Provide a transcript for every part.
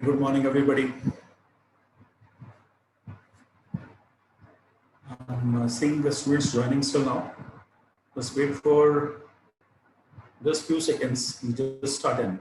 Good morning, everybody. I'm seeing the students joining still now. Let's wait for just few seconds. We just start in.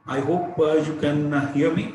I hope you can hear me.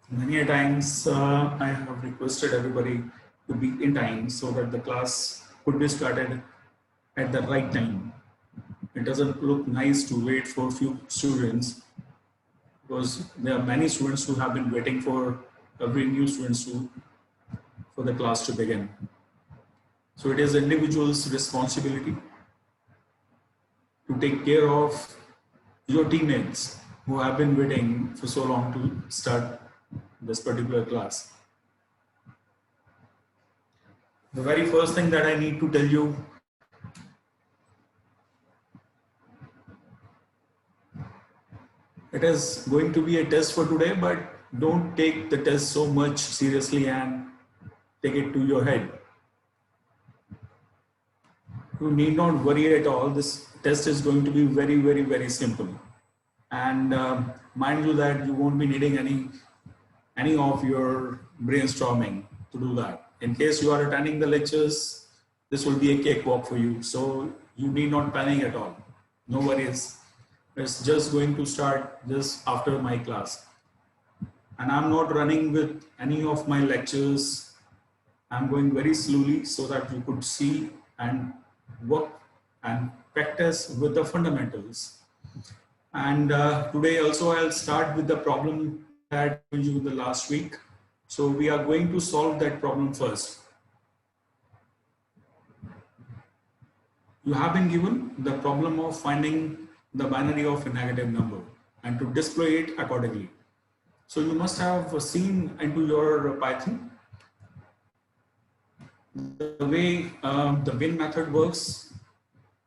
Many a times I have requested everybody to be in time so that the class could be started at the right time. It doesn't look nice to wait for few students because there are many students who have been waiting for every new students for the class to begin. So it is individual's responsibility to take care of your teammates who have been waiting for so long to start this particular class. The very first thing that I need to tell you it is going to be a test for today, but don't take the test so much seriously and take it to your head. You need not worry at all. This test is going to be very, very, very simple. And mind you that you won't be needing any of your brainstorming to do that. In case you are attending the lectures, this will be a cakewalk for you. So you need not panic at all. No worries. It's just going to start just after my class. And I'm not running with any of my lectures. I'm going very slowly so that you could see and work and practice with the fundamentals. And today also I'll start with the problem that I told you the last week. So we are going to solve that problem first. You have been given the problem of finding the binary of a negative number and to display it accordingly. So you must have seen into your Python the way the bin method works.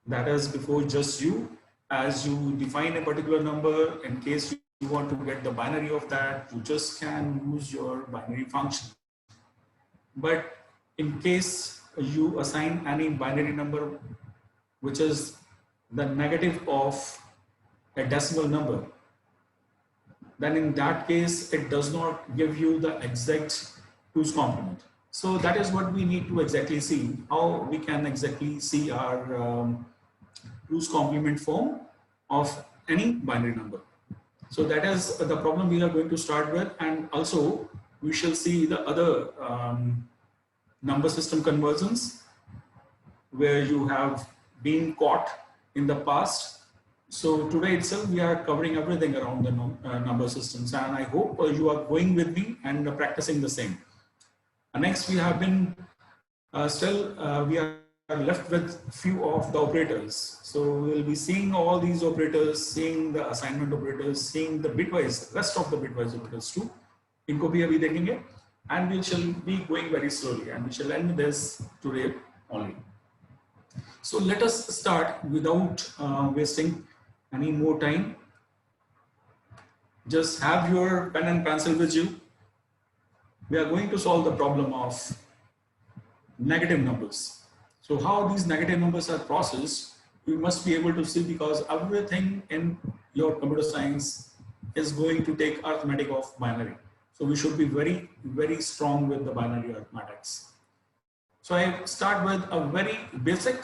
That is before just you, as you define a particular number, in case you want to get the binary of that, you just can use your binary function. But in case you assign any binary number which is the negative of a decimal number, then in that case it does not give you the exact 2's complement. So that is what we need to exactly see, how we can exactly see our 2's complement form of any binary number. So that is the problem we are going to start with, and also we shall see the other number system conversions where you have been caught in the past. So today itself we are covering everything around the number systems, and I hope you are going with me and practicing the same. Next we have been we are left with few of the operators. So we'll be seeing all these operators, seeing the assignment operators, seeing the bitwise, rest of the bitwise operators too. इनको भी अभी देखेंगे, and we shall be going very slowly, and we shall end this today only. So let us start without wasting any more time. Just have your pen and pencil with you. We are going to solve the problem of negative numbers. So how these negative numbers are processed, you must be able to see, because everything in your computer science is going to take arithmetic of binary. So we should be very, very strong with the binary arithmetics. So I start with a very basic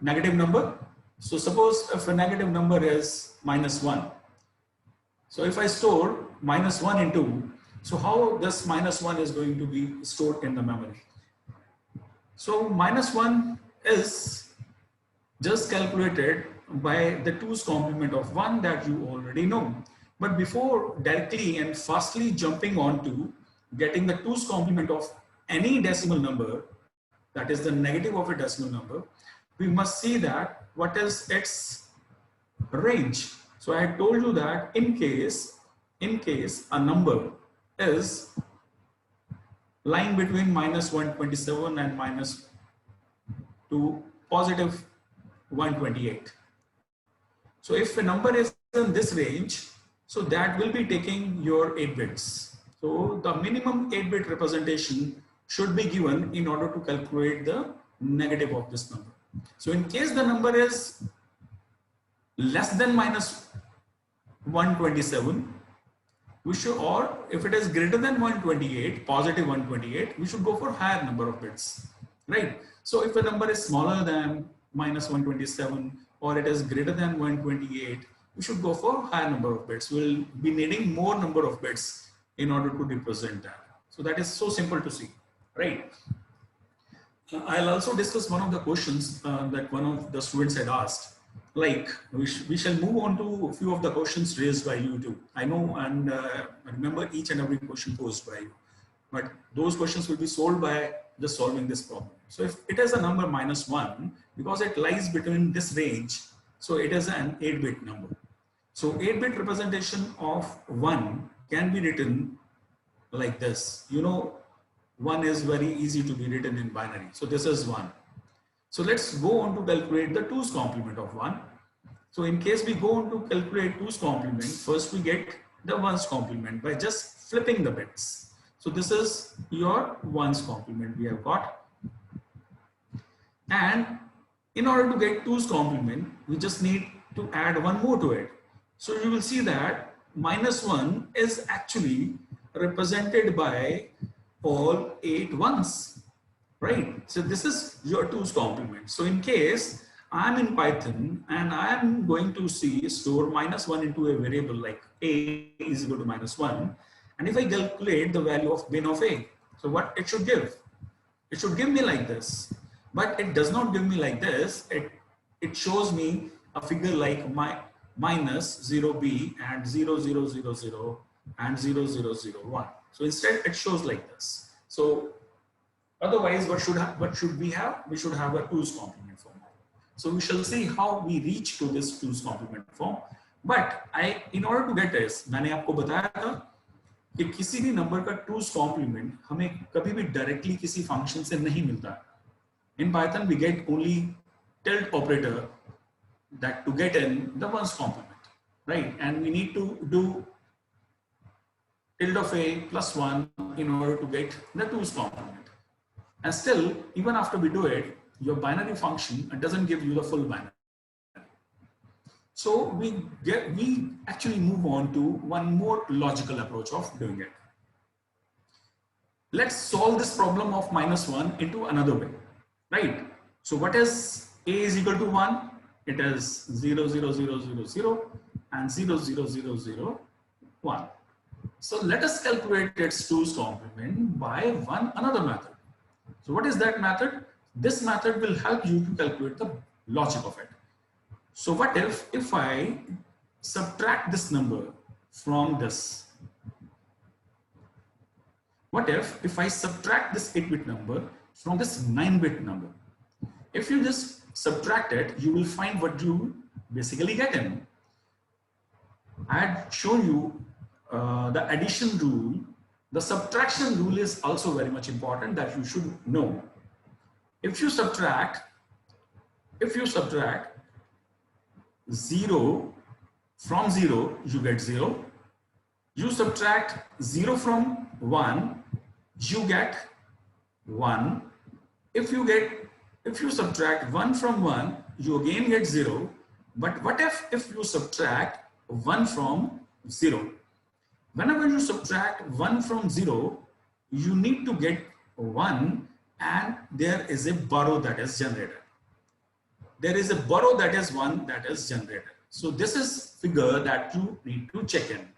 negative number. So suppose if a negative number is -1. So if I store -1 in 2, so how this -1 is going to be stored in the memory? So -1 is just calculated by the 2's complement of 1 that you already know. But before directly and fastly jumping on to getting the 2's complement of any decimal number, that is the negative of a decimal number, we must see that what is its range. So I had told you that in case a number is lying between -127 and to positive 128. So if a number is in this range, so that will be taking your 8 bits. So the minimum 8-bit representation should be given in order to calculate the negative of this number. So in case the number is less than -127, we should, or if it is greater than 128, positive 128, we should go for higher number of bits, right? So if a number is smaller than -127 or it is greater than 128, we should go for higher number of bits. We'll be needing more number of bits in order to represent that. So that is so simple to see, right? I'll also discuss one of the questions that one of the students had asked. Like we shall move on to a few of the questions raised by you too. I know and remember each and every question posed by you, but those questions will be solved by just solving this problem. So if it is a number -1, because it lies between this range, so it is an 8-bit number. So 8-bit representation of 1 can be written like this. You know, 1 is very easy to be written in binary. So this is 1. So let's go on to calculate the 2's complement of 1. So in case we go on to calculate 2's complement, first we get the 1's complement by just flipping the bits. So this is your 1's complement we have got. And in order to get 2's complement, we just need to add one more to it. So you will see that -1 is actually represented by all 8 ones. Right, so this is your 2's complement. So in case I'm in Python and I'm going to store -1 into a variable like a is equal to -1, and if I calculate the value of bin of a, so what it should give? It should give me like this, but it does not give me like this. It shows me a figure like -0b and 0000 and 0001. So instead it shows like this. So otherwise, what should we have? We should have a 2's complement form. So we shall see how we reach to this 2's complement form. But in order to get this, मैंने आपको बताया था कि किसी भी number का 2's complement हमें कभी भी directly किसी function से नहीं मिलता. In Python, we get only tilde operator that to get in the 1's complement, right? And we need to do tilde of a plus 1 in order to get the 2's complement. And still, even after we do it, your binary function doesn't give you the full binary. So we actually move on to one more logical approach of doing it. Let's solve this problem of -1 into another way, right? So what is a is equal to 1? It is 00000 and 00001. So let us calculate its 2's complement by another method. So what is that method? This method will help you to calculate the logic of it. So what if I subtract this number from this? What if I subtract this 8-bit number from this 9-bit number? If you just subtract it, you will find what you basically get in. I had shown you the addition rule. The subtraction rule is also very much important that you should know. If you subtract 0 from 0, you get 0. You subtract 0 from 1, you get 1. If you subtract 1 from 1, you again get 0. But what if you subtract 1 from 0. Whenever you subtract 1 from 0, you need to get 1, and there is a borrow that is generated. There is a borrow that is 1 that is generated. So this is figure that you need to check in.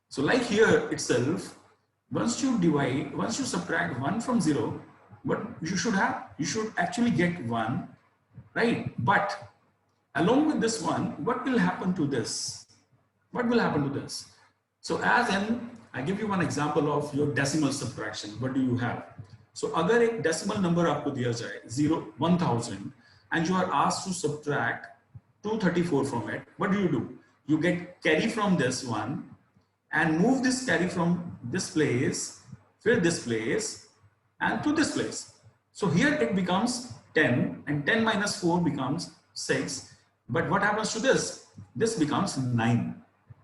So like here itself, once you subtract 1 from 0, what you should have? You should actually get 1, right? But along with this one, what will happen to this? What will happen to this? So as in, I give you one example of your decimal subtraction. What do you have? So अगर एक decimal number आपको दिया जाए 1000 and you are asked to subtract 234 from it, what do? You get carry from this one and move this carry from this place, fill this place, and to this place. So here it becomes 10, and 10 minus 4 becomes 6. But what happens to this? This becomes 9,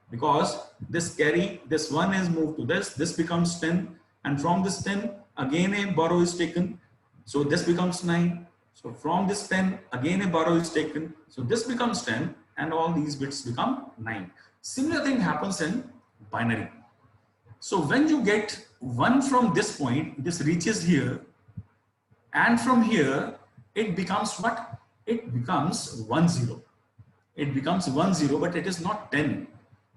because this carry, this 1 is moved to this becomes 10, and from this 10 again a borrow is taken, so this becomes 9. So from this 10 again a borrow is taken, so this becomes 10, and all these bits become 9. Similar thing happens in binary. So when you get 1 from this point, this reaches here, and from here it becomes what? It becomes 10. It becomes 10, but it is not 10.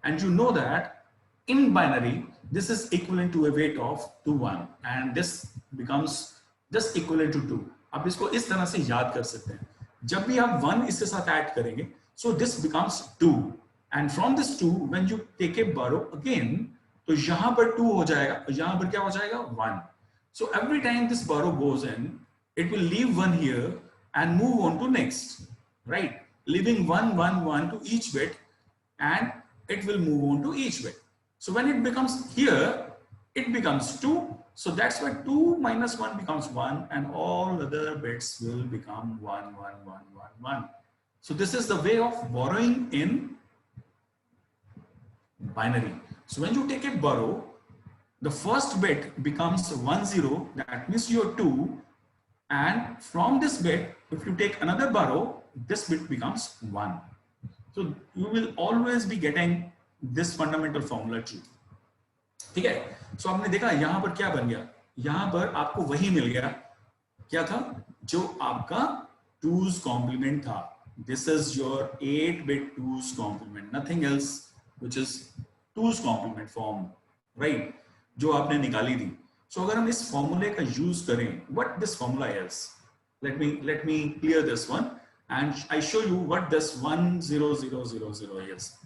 And you know that in binary, this is equivalent to a weight of 2, 1, and this becomes just equivalent to 2. आप इसको इस तरह से याद कर सकते हैं. जब भी आप 1 इसके साथ ऐड करेंगे, so this becomes 2, and from this 2 when you take a borrow again, तो यहाँ पर 2 हो जाएगा, यहाँ पर क्या हो जाएगा? 1. So every time this borrow goes in, it will leave 1 here and move on to next, right? Leaving 1, 1, 1 to each bit, and it will move on to each bit. So when it becomes here, it becomes 2. So that's why 2 minus 1 becomes 1, and all other bits will become 1, 1, 1, 1, 1. So this is the way of borrowing in binary. So when you take a borrow, the first bit becomes 1, 0, that means you're 2, and from this bit, if you take another borrow, this bit becomes 1. So you will always be getting this fundamental formula true. ठीक है? So आपने देखा यहाँ पर क्या बन गया? यहाँ पर आपको वही मिल गया. क्या था? जो आपका 2's complement था. This is your 8-bit 2's complement. Nothing else which is 2's complement form, right? जो आपने निकाली थी. So अगर हम इस फॉर्मूले का यूज करें, what this formula is? Let me clear this one, and I show you what this 1, 0, 0, 0, 0 is.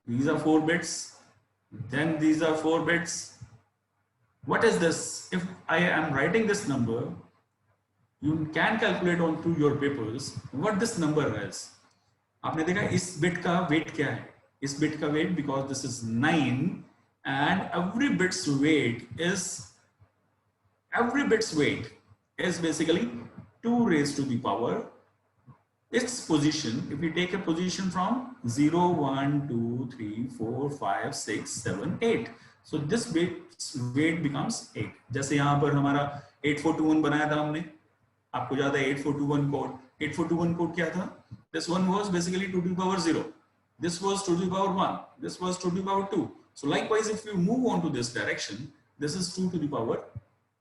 These are 4 bits. Then these are 4 bits. What is this? If I am writing this number, you can calculate on through your papers what this number is. आपने देखा इस bit का weight क्या है? इस bit का weight, because this is 9, and every bit's weight is basically 2 raised to the power its position. If we take a position from 0, 1, 2, 3, 4, 5, 6, 7, 8, so this bit's weight becomes 8. जैसे यहाँ पर हमारा 8421 बनाया था हमने, आपको याद है 8421 कोड. 8421 कोड क्या था? This one was basically 2 to the power 0. This was 2 to the power 1. This was 2 to the power 2. So likewise, if you move on to this direction, this is 2 to the power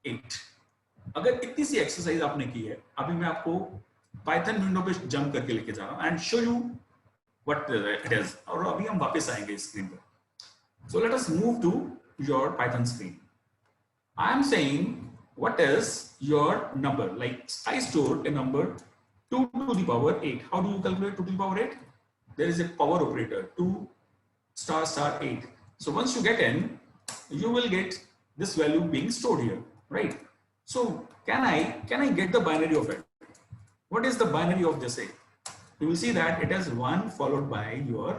8. अगर इतनी सी exercise आपने की है, अभी मैं आपको Python window पे jump करके लेके जा रहा हूं and show you what it is. और अभी हम वापस आएंगे स्क्रीन पर. So let us move to your Python screen. I am saying what is your number? Like I stored a number 2 to the power 8. How do you calculate 2 to the power 8? There is a power operator 2 star star 8. So once you get in, you will get this value being stored here, right? So can I get the binary of it? What is the binary of this 8? You will see that it is 1 followed by your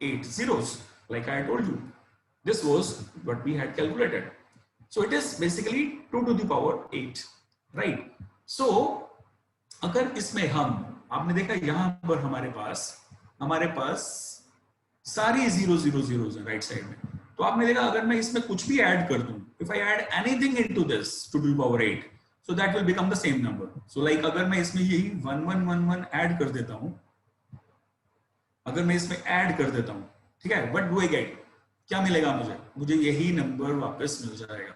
8 zeros. Like I told you, this was what we had calculated. So it is basically 2 to the power 8, right? So अगर इसमें हम, आपने देखा यहाँ पर हमारे पास सारी 0 0 0 है राइट साइड में. तो आपने देखा अगर मैं इसमें कुछ भी ऐड कर दूं, if I add anything into this 2 to the power 8, so that will become the same number. So like अगर मैं इसमें यही 1 1 1 1 ऐड कर देता हूं, अगर मैं इसमें ऐड कर देता हूं, ठीक है, व्हाट डू आई गेट, क्या मिलेगा मुझे, मुझे यही नंबर वापस मिल जाएगा,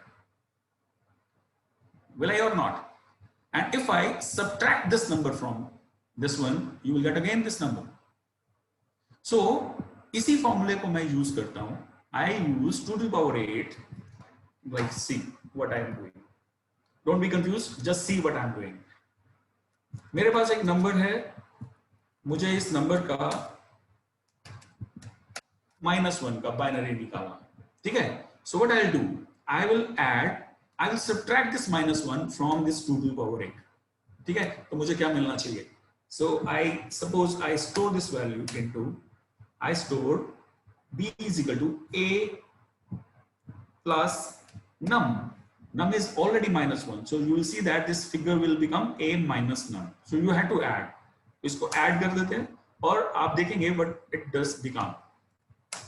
will I or not? And if I subtract this number from this one, you will get again this number. So इसी फॉर्मूले को मैं यूज करता हूं, I use 2 to the power 8, like see what I am doing. Don't be confused, just see what I am doing. मेरे पास एक number है, मुझे इस नंबर का -1 का बाइनरी निकालना, ठीक है. So what I'll do, I will subtract this -1 from this 2 to the power 8. ठीक है, तो मुझे क्या मिलना चाहिए. So I suppose I store this value into, I store b is equal to a plus num. Num is already -1, so you will see that this figure will become a minus num. So you have to add. इसको add कर देते हैं और आप देखेंगे what it does become.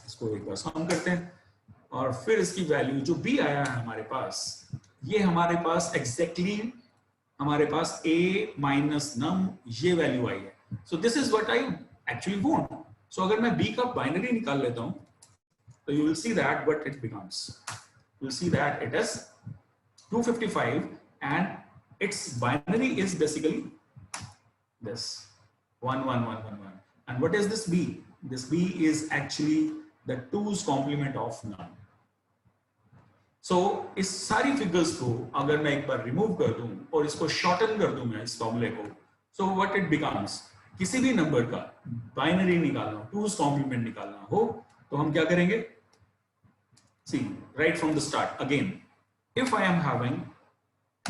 इसको एक बार सम करते हैं और फिर इसकी वैल्यू जो b आया है हमारे पास, ये हमारे पास एग्जैक्टली हमारे पास a minus num ये वैल्यू आई है. So this is what I actually want. So अगर मैं b का बाइनरी निकाल लेता हूं तो you will see that what it becomes. You will see that it is 255 and its binary is basically this 11111. And what is this b? This b is actually the 2's complement of num. So इस सारी figures को अगर मैं एक बार remove कर दूं और इसको शॉर्टन कर दूं मैं इस फॉर्मूले को, so what it becomes, किसी भी नंबर का बाइनरी निकालना हो, 2's complement निकालना हो, तो हम क्या करेंगे. See, right from the start again, if I am having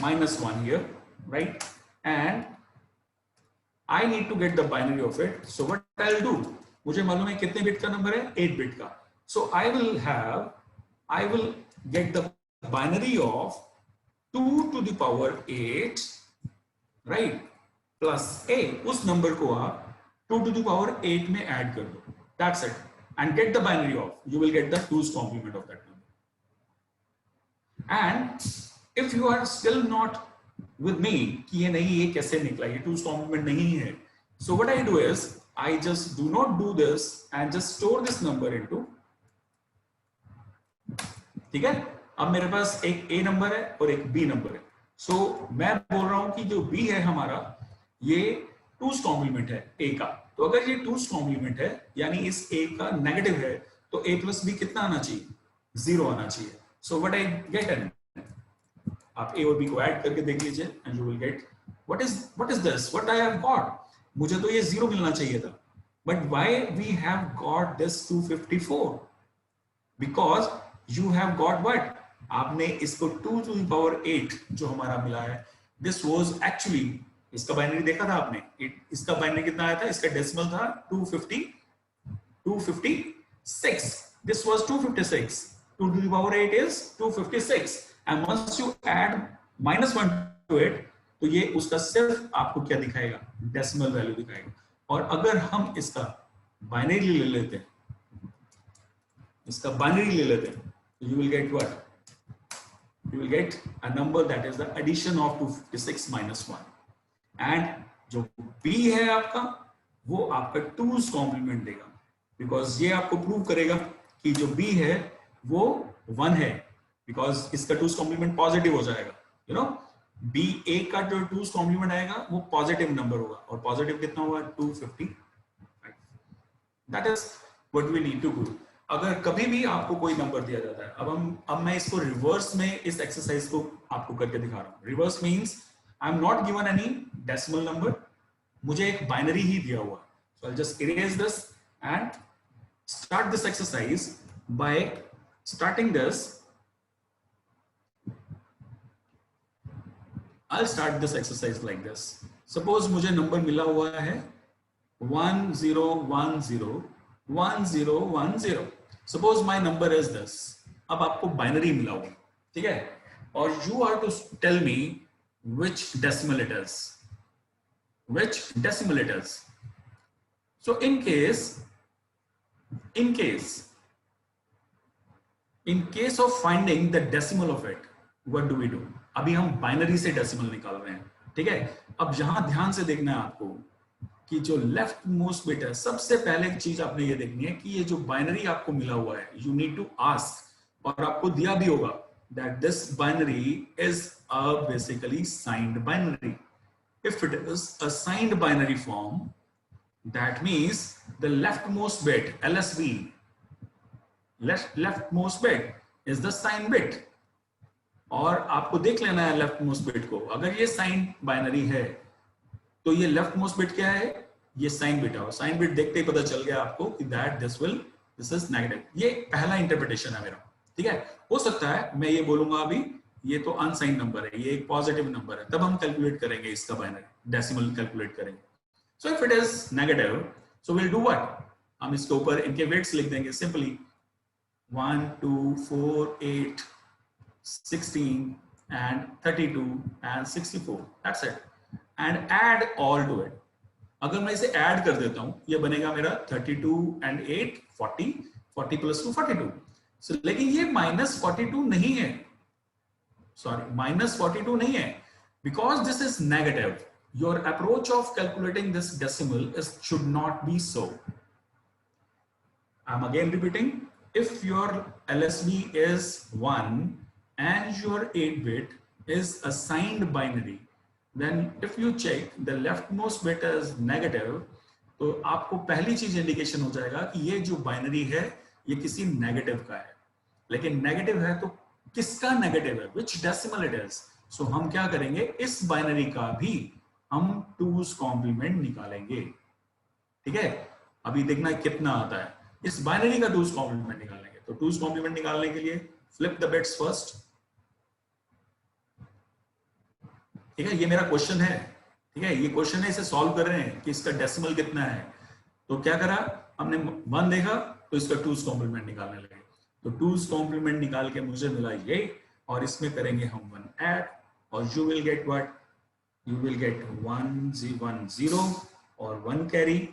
-1 here, right, and I need to get the binary of it, so what I'll do, मुझे मालूम है कितने बिट का नंबर है, 8 बिट का. So I will get the binary of 2 to the power 8, right, plus a. उस number को आप 2 to the power 8 में ऐड कर दो, that's it, and get the binary of, you will get the 2's complement of that number. And if you are still not with me कि ये नहीं, ये कैसे निकला, ये 2's complement नहीं है, so what I do is I just do not do this and just store this number into, ठीक है. अब मेरे पास एक a नंबर है और एक b नंबर है. So मैं बोल रहा हूं कि जो b है हमारा, ये 2's complement है a का. तो अगर ये 2's complement है यानी इस a का नेगेटिव है, तो a plus b कितना आना चाहिए, 0 आना चाहिए. So what I get in, आप a और b को ऐड करके देख लीजिए and you will get what is this, what I have got. मुझे तो ये 0 मिलना चाहिए था, but why we have got this 254? Because you have got what, आपने इसको 2 to the power 8 जो हमारा मिला है, this was actually, इसका बाइनरी देखा था आपने, इसका बाइनरी कितना आया था, इसका डेसिमल था 256. This was 256. 2 to the power 8 is 256, and once you add -1 to it, तो ये उसका सिर्फ आपको क्या दिखाएगा, डेसिमल वैल्यू दिखाएगा. और अगर हम इसका बाइनरी ले लेते हैं, you will get what? You will get a number that is the addition of 256 minus 1. And जो b है आपका, वो आपका 2's complement देगा, because ये आपको प्रूव करेगा कि जो b है वो 1 है, because इसका 2's complement पॉजिटिव हो जाएगा. You know, b a का जो 2's complement आएगा वो पॉजिटिव नंबर होगा, और पॉजिटिव कितना होगा, 255. That is what we need to do. अगर कभी भी आपको कोई नंबर दिया जाता है, अब मैं इसको रिवर्स में इस एक्सरसाइज को आपको करके दिखा रहा हूं. Reverse means I am not given any decimal number, मुझे एक बाइनरी ही दिया हुआ. So I will just erase this and start this exercise by starting this. I will start this exercise like this. Suppose मुझे number मिला हुआ है 10101010. Suppose my number is this. अब आपको बाइनरी मिला हुआ, ठीक है, और you are to tell me which decimal it is. So in case of finding the decimal of it, what do we do? अभी हम बाइनरी से डेसिमल निकाल रहे हैं, ठीक है. अब यहां ध्यान से देखना है आपको, कि जो लेफ्ट मोस्ट बिट है, सबसे पहले एक चीज आपने ये देखनी है कि ये जो बाइनरी आपको मिला हुआ है, यू नीड टू आस्क, और आपको दिया भी होगा that this binary is a basically signed binary. If it is a signed binary form, that means the leftmost bit, LSB, leftmost bit is the signed bit. और आपको देख लेना है leftmost bit को, अगर ये signed binary है तो ये leftmost bit क्या है, ये साइन बिट है। साइन बिट देखते ही पता चल गया आपको कि दैट दिस इज नेगेटिव। ये पहला इंटरप्रिटेशन है मेरा, ठीक है। हो सकता है मैं ये बोलूंगा अभी ये तो अनसाइन नंबर है, ये एक पॉजिटिव नंबर है, तब हम कैलकुलेट करेंगे इसका बाइनरी, डेसिमल कैलकुलेट करेंगे। So if it is negative, so will do what, हम इसके ऊपर इनके वेट्स लिख देंगे simply 1 2 4 8 16 and 32 and 64, that's it, and add all to it। अगर मैं इसे ऐड कर देता हूं, ये बनेगा मेरा 32 and 8 40, 40 plus 2 42। So, लेकिन ये -42 नहीं है, सॉरी -42 नहीं है, because this is negative, your approach of calculating this decimal should not be so। I'm again repeating, if your LSB is 1 and your 8-bit is a signed binary, then if you check the leftmost bit is negative, तो आपको पहली चीज indication हो जाएगा कि ये जो binary है ये किसी नेगेटिव का है। लेकिन नेगेटिव है तो किसका नेगेटिव है, which decimal it is। सो हम क्या करेंगे, इस बाइनरी का भी हम 2's कॉम्प्लीमेंट निकालेंगे, ठीक है। अभी देखना कितना आता है, इस बाइनरी का 2's कॉम्प्लीमेंट निकालेंगे। तो 2's कॉम्प्लीमेंट निकालने के लिए फ्लिप द बिट्स फर्स्ट, ठीक है। ये मेरा क्वेश्चन है, ठीक है, ये क्वेश्चन है, इसे सॉल्व कर रहे हैं कि इसका डेसिमल कितना है। तो क्या करा हमने, 1 देखा तो इसका 2's कॉम्प्लीमेंट निकालने लगे। तो 2's कॉम्प्लीमेंट निकाल के मुझे मिला ये, और इसमें करेंगे हम 1 ऐड, और you will get what, you will get 1 0 और 1 कैरी,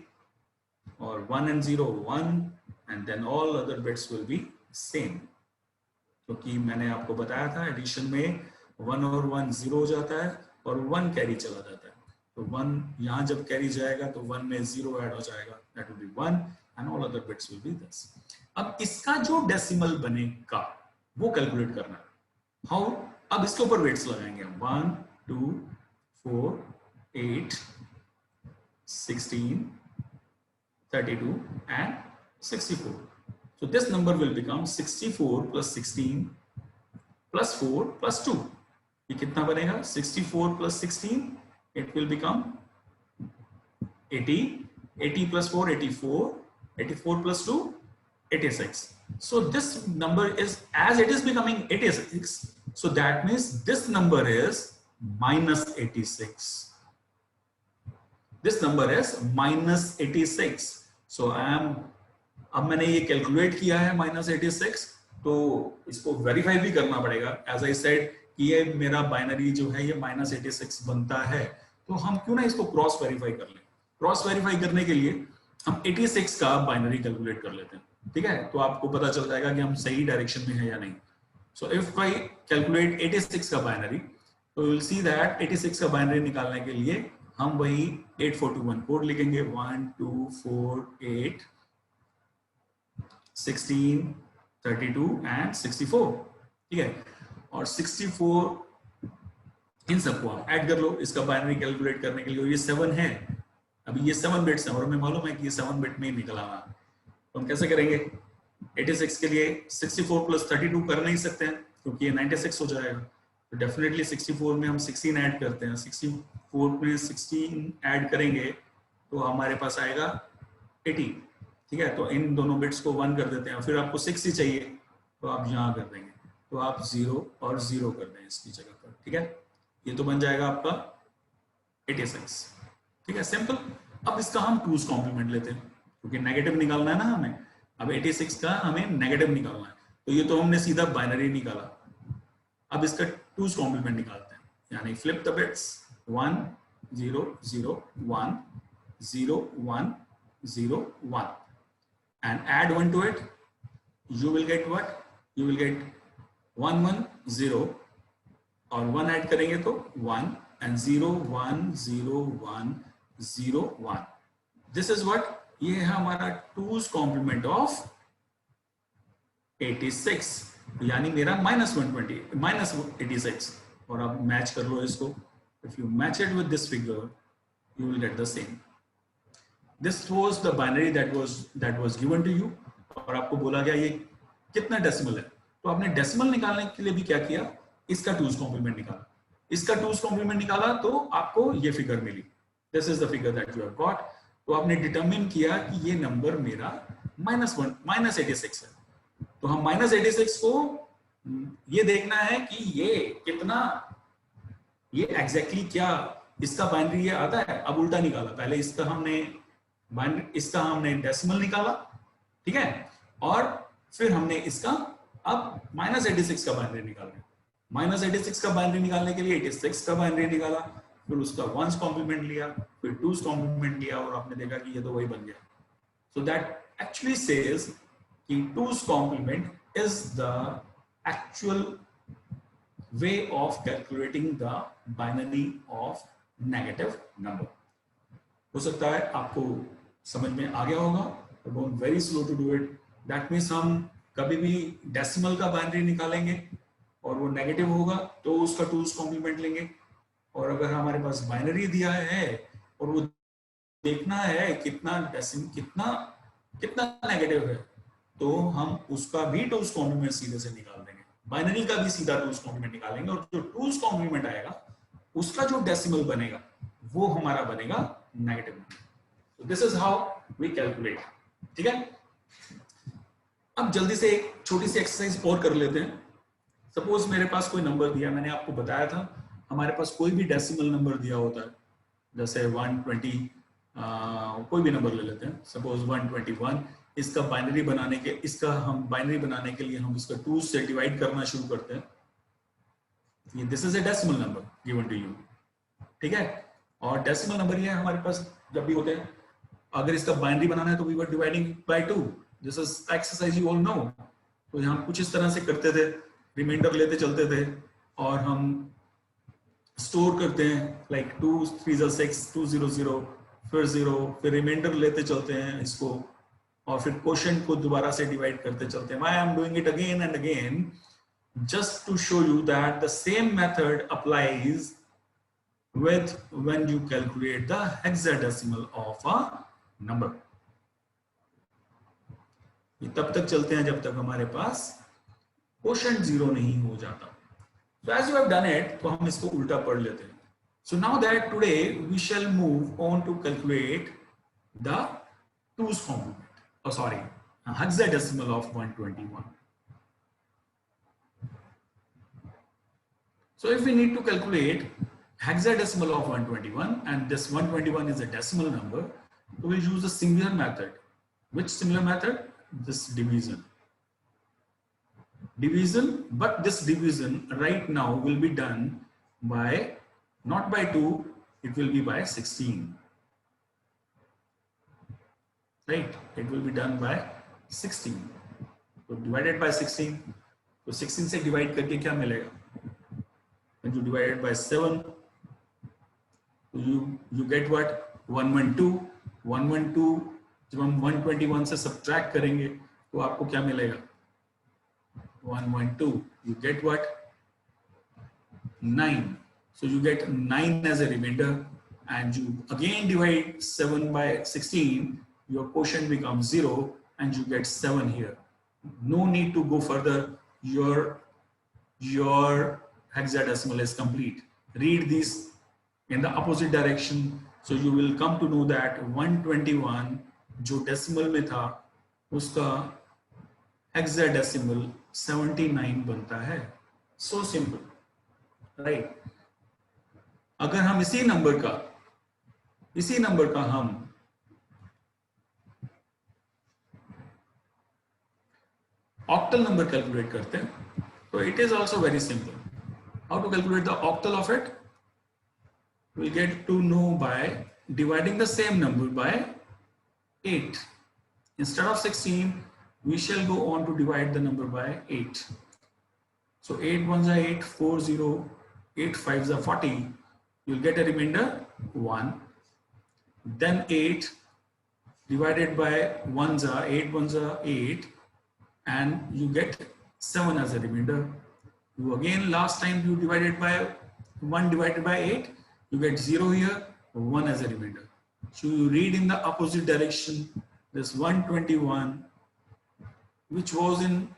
और 1 and 0 1, and then all other bits will be same. क्योंकि मैंने आपको बताया था एडिशन में 1 और 1 0 हो जाता है और 1 कैरी चला जाता है। तो 1 यहाँ जब कैरी जाएगा तो 1 में 0 ऐड हो जाएगा, that will be 1 and all other bits will B this. अब इसका जो डेसिमल बनेगा वो कैलकुलेट करना है। हाउ, अब इसके ऊपर वेट्स लगाएंगे हम 1 2 4 8 16 32 and 64। So this number will become 64 plus 16 plus 4 plus 2। ये कितना बनेगा, 64 plus 16, it will become 80, 80 plus 4 84, 84 plus 2 86। So this number is, as it is becoming 86, so that means this number is -86, this number is -86। So I am, अब मैंने ये calculate किया है -86, तो इसको वेरीफाई भी करना पड़ेगा। एज आई सेड कि ये मेरा बाइनरी जो है ये -86 बनता है, तो हम क्यों ना इसको क्रॉस वेरीफाई कर लें। क्रॉस वेरीफाई करने के लिए हम 86 का बाइनरी कैलकुलेट कर लेते हैं, ठीक है। तो आपको पता चल जाएगा कि हम सही डायरेक्शन में है या नहीं। सो इफ आई कैलकुलेट 86 का बाइनरी, तो विल सी दैट 86 का बाइनरी निकालने के लिए हम वही 8421 कोड लिखेंगे, 1 2 4 8 16 32 एंड 64, ठीक है। और 64 इन सबको आप ऐड कर लो। इसका बाइनरी कैलकुलेट करने के लिए ये 7 है, अभी ये 7 बिट्स हैं और हमें मालूम है कि ये 7 बिट में ही निकला हुआ। तो हम कैसे करेंगे, 86 के लिए 64 प्लस 32 कर नहीं सकते हैं क्योंकि ये 96 हो जाएगा। तो डेफिनेटली 64 में हम 16 ऐड करते हैं, 64 में 16 ऐड करेंगे तो हमारे पास आएगा 80, ठीक है। तो इन दोनों बिट्स को 1 कर देते हैं, फिर आपको 6 ही चाहिए तो आप यहाँ कर देंगे, तो आप 0 और 0 कर दें इसकी जगह पर, ठीक है। ये तो बन जाएगा आपका 86, ठीक है, सिंपल। अब इसका हम 2's कॉम्प्लीमेंट लेते हैं क्योंकि नेगेटिव निकालना है ना हमें। अब 86 का हमें नेगेटिव निकालना है, तो ये तो हमने सीधा बाइनरी निकाला। अब इसका 2's कॉम्प्लीमेंट निकालते हैं, यानी flip the bits 1 0 0 1 0 1 0 1 and add 1 to it, you will get what, you will get 1 1 0 और 1 ऐड करेंगे तो 1 and 0 1 0 1 0 1 दिस इज व्हाट, ये है हमारा 2's कॉम्प्लीमेंट ऑफ 86, यानी मेरा -120 -86। और आप मैच कर लो इसको, if you match it with this figure you will get the same. This was the binary that was given to you, और आपको बोला गया ये कितना डेसिमल है, तो आपने डेसिमल निकालने के लिए भी क्या किया, इसका 2's कॉम्प्लीमेंट निकाला, इसका 2's कॉम्प्लीमेंट निकाला तो आपको ये फिगर मिली, this is the figure that you have got. तो आपने डिटरमिन किया कि ये नंबर मेरा -86 है, तो हम -86 को ये देखना है कि ये कितना, ये एग्जैक्टली क्या इसका बाइनरी ये आता है। अब उल्टा निकाला, पहले इसका हमने डेसिमल निकाला, ठीक है, और फिर हमने इसका अब -86 का बाइनरी निकालना, -86 का बाइनरी निकालने के लिए 86 का बाइनरी निकाला, फिर उसका 1's कॉम्प्लीमेंट लिया, फिर 2's कॉम्प्लीमेंट लिया, और आपने देखा कि ये तो वही बन गया। सो दैट एक्चुअली सेज कि 2's complement is the actual way of calculating the binary of negative number। हो सकता है आपको समझ में आ गया होगा, don't very slow to do it. That means हम कभी भी डेसिमल का बाइनरी निकालेंगे और वो नेगेटिव होगा तो उसका 2's कॉम्प्लीमेंट लेंगे, और अगर हमारे पास बाइनरी दिया है और वो देखना है कितना नेगेटिव है, तो हम उसका भी 2's कॉम्प्लीमेंट सीधे से निकाल देंगे, बाइनरी का भी सीधा 2's कॉम्प्लीमेंट निकालेंगे, और जो 2's कॉम्प्लीमेंट आएगा उसका जो डेसिमल बनेगा वो हमारा बनेगा नेगेटिव नंबर। तो this is how we calculate, ठीक है। अब जल्दी से एक छोटी सी एक्सरसाइज और कर लेते हैं। सपोज मेरे पास कोई नंबर दिया, मैंने आपको बताया था हमारे पास कोई भी डेसिमल नंबर दिया होता है, जैसे 120, कोई भी नंबर ले लेते हैं, सपोज 121। इसका बाइनरी बनाने के लिए हम इसका 2 से डिवाइड करना शुरू करते हैं। ये this is a decimal number given to you, ठीक है, और डेसिमल नंबर ये हमारे पास जब भी होते हैं, अगर इसका बाइनरी बनाना है तो we were dividing by 2, this is exercise you all know. तो हम कुछ इस तरह से करते थे, रिमाइंडर लेते चलते थे और हम स्टोर करते हैं, लाइक 2 3 6 2 0 0 फिर 0, फिर रिमाइंडर लेते चलते हैं इसको, और फिर क्वोशिएंट को दोबारा से डिवाइड करते चलते हैं। Why I am doing it again and again? Just to show you that the same method applies with when you calculate the hexadecimal of a number. ये तब तक चलते हैं जब तक हमारे पास क्वोशिएंट 0 नहीं हो जाता। So as you have done it, तो हम इसको उल्टा पढ़ लेते हैं। So now that today we shall move on to calculate the 2's complement. Oh, sorry, hexadecimal of 121. So if we need to calculate hexadecimal of 121, and this 121 is a decimal number, we will use a similar method. Which similar method? This division. But this division right now will be done by, not by 2, it will be by 16. Right, it will be done by 16. So divided by 16, तो 16 से divide करके क्या मिलेगा? When you divide it by 7, you get what? 112. 112 जब हम 121 से subtract करेंगे तो आपको क्या मिलेगा? 112. You get what? 9. So you get 9 as a remainder, and you again divide 7 by 16. Your quotient becomes 0 and you get 7 here. No need to go further. Your hexadecimal is complete. Read these in the opposite direction, so you will come to know that 121 जो decimal में था उसका hexadecimal 79 बनता है। So simple, right? अगर हम इसी number का हम octal number calculate करते हैं, तो it is also very simple. How to calculate the octal of it? We'll get to know by dividing the same number by 8. Instead of 16, we shall go on to divide the number by 8. So 8 1s are 8, 4 0, 8 5s are 40. You'll get a remainder 1. Then 8 divided by 1s are 8 1s are 8, and you get 7 as a remainder. You again, last time you divided by 1 divided by 8, you get 0 here, 1 as a remainder. So you read in the opposite direction, this 121, which was in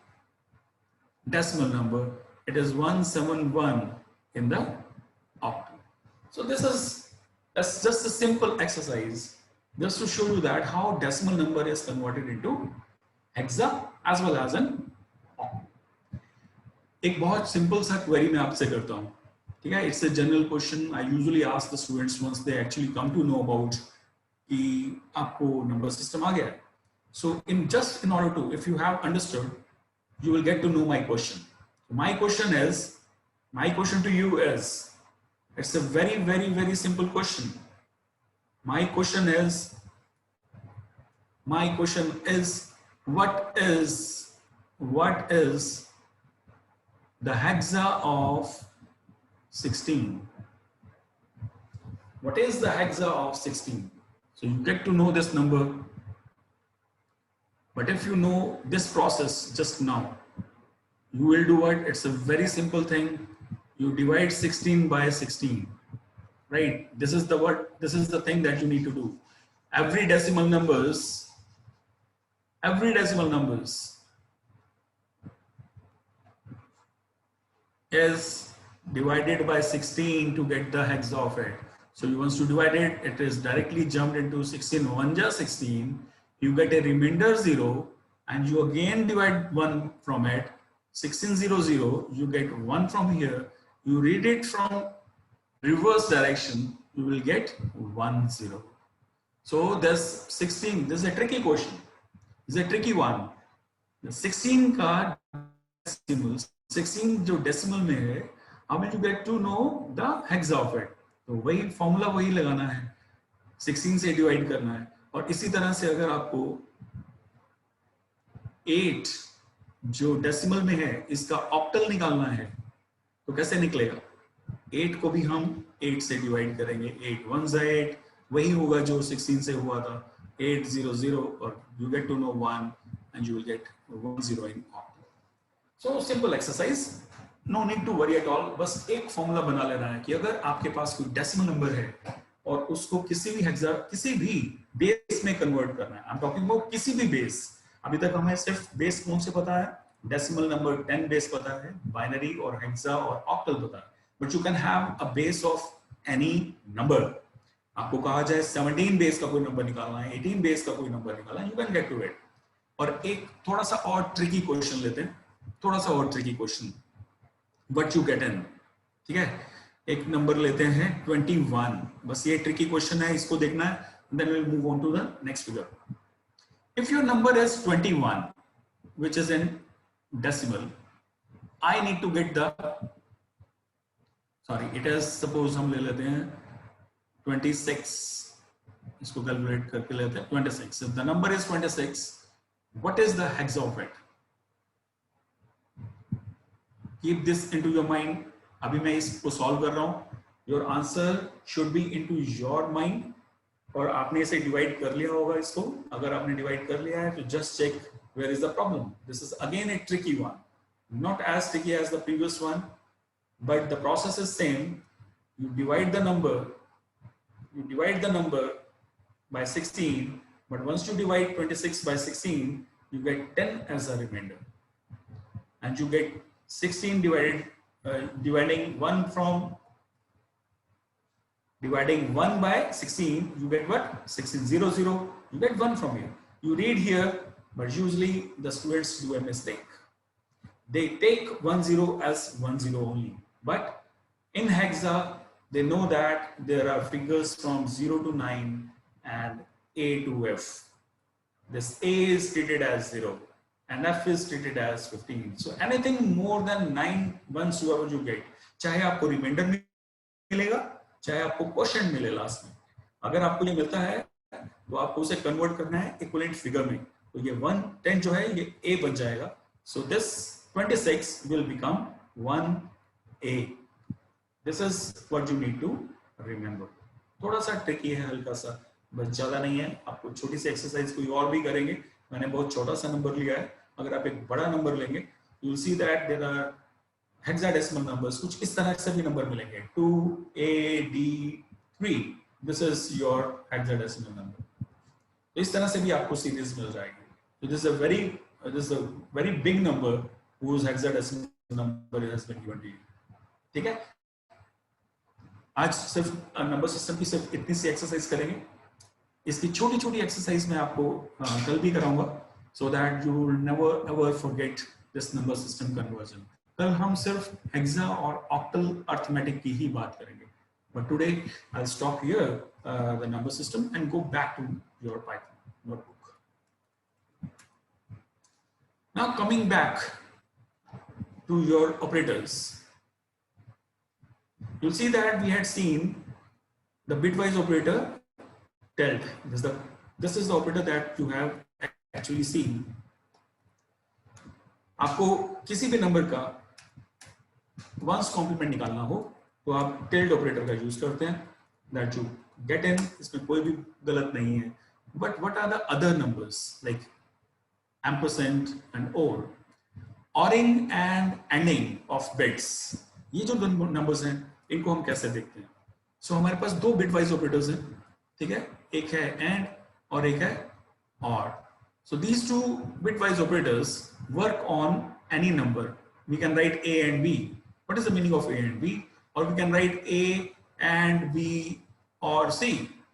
decimal number, it is 171 in the octal. So that's just a simple exercise just to show you that how decimal number is converted into hexa as well as an octal. एक बहुत simple सा query मैं आपसे करता हूँ, ठीक है? It's a general question I usually ask the students once they actually come to know about कि आपको नंबर सिस्टम आ गया है. So in order to, if you have understood, you will get to know my question. My question to you is, it's a very, very, very simple question. My question is, what is the hexa of 16? What is the hexa of 16? So you get to know this number. But if you know this process just now, you will do what? It's a very simple thing. You divide 16 by 16, right? This is the thing that you need to do. Every decimal numbers is divided by 16 to get the hexa of it. So you want to divide it, it is directly jumped into 16, 1 just 16. You get a remainder 0, and you again divide 1 from it. 1600, you get 1 from here. You read it from reverse direction, you will get 10. So there's 16. This is a tricky question. This is a tricky one. The 16 का decimals, 16 जो decimal में है, how will you get to know the hexa of it? तो वही formula वही लगाना है, 16 से डिवाइड करना है. और इसी तरह से अगर आपको 8 जो डेसिमल में है इसका ऑक्टल निकालना है तो कैसे निकलेगा? 8 को भी हम 8 से डिवाइड करेंगे. 8 1 8 वही होगा जो 16 से हुआ था, 800, और you get to know 1 and you will get 10 in octal. So simple exercise, no need to worry at all. बस एक फॉर्मूला बना लेना है कि अगर आपके पास कोई डेसिमल नंबर है और उसको किसी भी हेक्सा, किसी भी बेस में कन्वर्ट करना है. आई एम टॉकिंग अबाउट किसी भी बेस. अभी तक हमें सिर्फ बेस कौन से पता है? डेसिमल नंबर 10 बेस पता है, बाइनरी और हेक्सा और ऑक्टल पता है. But you can have a base of any number. आपको कहा जाए 17 बेस का कोई नंबर निकालना है, 18 बेस का कोई नंबर निकालना है, you can get to it. और एक थोड़ा सा और ट्रिकी क्वेश्चन लेते हैं, थोड़ा सा और tricky question, but you get in. ठीक है, एक नंबर लेते हैं 21. बस ये ट्रिकी क्वेश्चन है, इसको देखना है. Then we will move on to the next figure. If your number is 21 which is in decimal, I need to get the, sorry it is, suppose हम ले लेते हैं 26, इसको कैलकुलेट करके लेते हैं 26. If the number is 26, what is the hexa of it? Keep this into your mind. अभी मैं इसको सॉल्व कर रहा हूं, your answer should be into your mind. और आपने इसे डिवाइड कर लिया होगा इसको. अगर आपने डिवाइड कर लिया है तो just check where is the problem. This is again a tricky one, not as tricky as the previous one, but the process is same. You divide the number by 16, but once you divide 26 by 16, you get 10 as a remainder, and you get 16 dividing 1 by 16, you get what? 1600. You get 1 from here. You read here, but usually the students do a mistake. They take 10 as 10 only, but in hexa they know that there are figures from 0 to 9 and A to F. This A is treated as 0 and F is treated as 15. So anything more than 9 ones whoever you get, चाहे आपको reminder मिलेगा, चाहे आपको quotient मिले last में, अगर आपको ये मिलता है तो आपको उसे कन्वर्ट करना है इक्विवेलेंट फिगर में. तो ये 110 जो है ये A बन जाएगा. So this 26 will become 1A. This is what you need to remember. थोड़ा सा ट्रिकी है, हल्का सा, बस ज़्यादा नहीं है, आपको छोटी सी एक्सरसाइज कोई और भी करेंगे। मैंने बहुत छोटा सा नंबर लिया है, अगर आप एक बड़ा नंबर लेंगे you will see that there are hexadecimal numbers, कुछ इस तरह से भी नंबर मिलेंगे 2AD3, this is your hexadecimal number. तो इस तरह से भी आपको सीरीज मिल जाएगी। तो this is a very big number whose hexadecimal number has been given to you। ठीक है, आज सिर्फ नंबर सिस्टम की सिर्फ इतनी सी एक्सरसाइज करेंगे। इसकी छोटी छोटी एक्सरसाइज मैं आपको कल भी कराऊंगा, so that you will never ever forget this number system conversion. कल हम सिर्फ हेक्सा और ऑक्टल अर्थमेटिक की ही बात करेंगे, but today I will stop here the number system and go back to your Python notebook. Now coming back to your operators, you'll see that we had seen the bitwise operator delt. This is the operator that you have actually seen। आपको किसी भी number का once complement निकालना हो तो आप tailed operator का use करते हैं, दैट यू गेट इन, इसमें कोई भी गलत नहीं है। But what are the other numbers like ampersand and और ORing and ANDing of bits, ये जो नंबर्स हैं इनको हम कैसे देखते हैं? सो हमारे पास दो बिट वाइज ऑपरेटर्स हैं, ठीक है, एक है एंड और एक है और। So these two bitwise operators work on any number. We can write a and b, what is the meaning of a and b, or we can write a and b or c,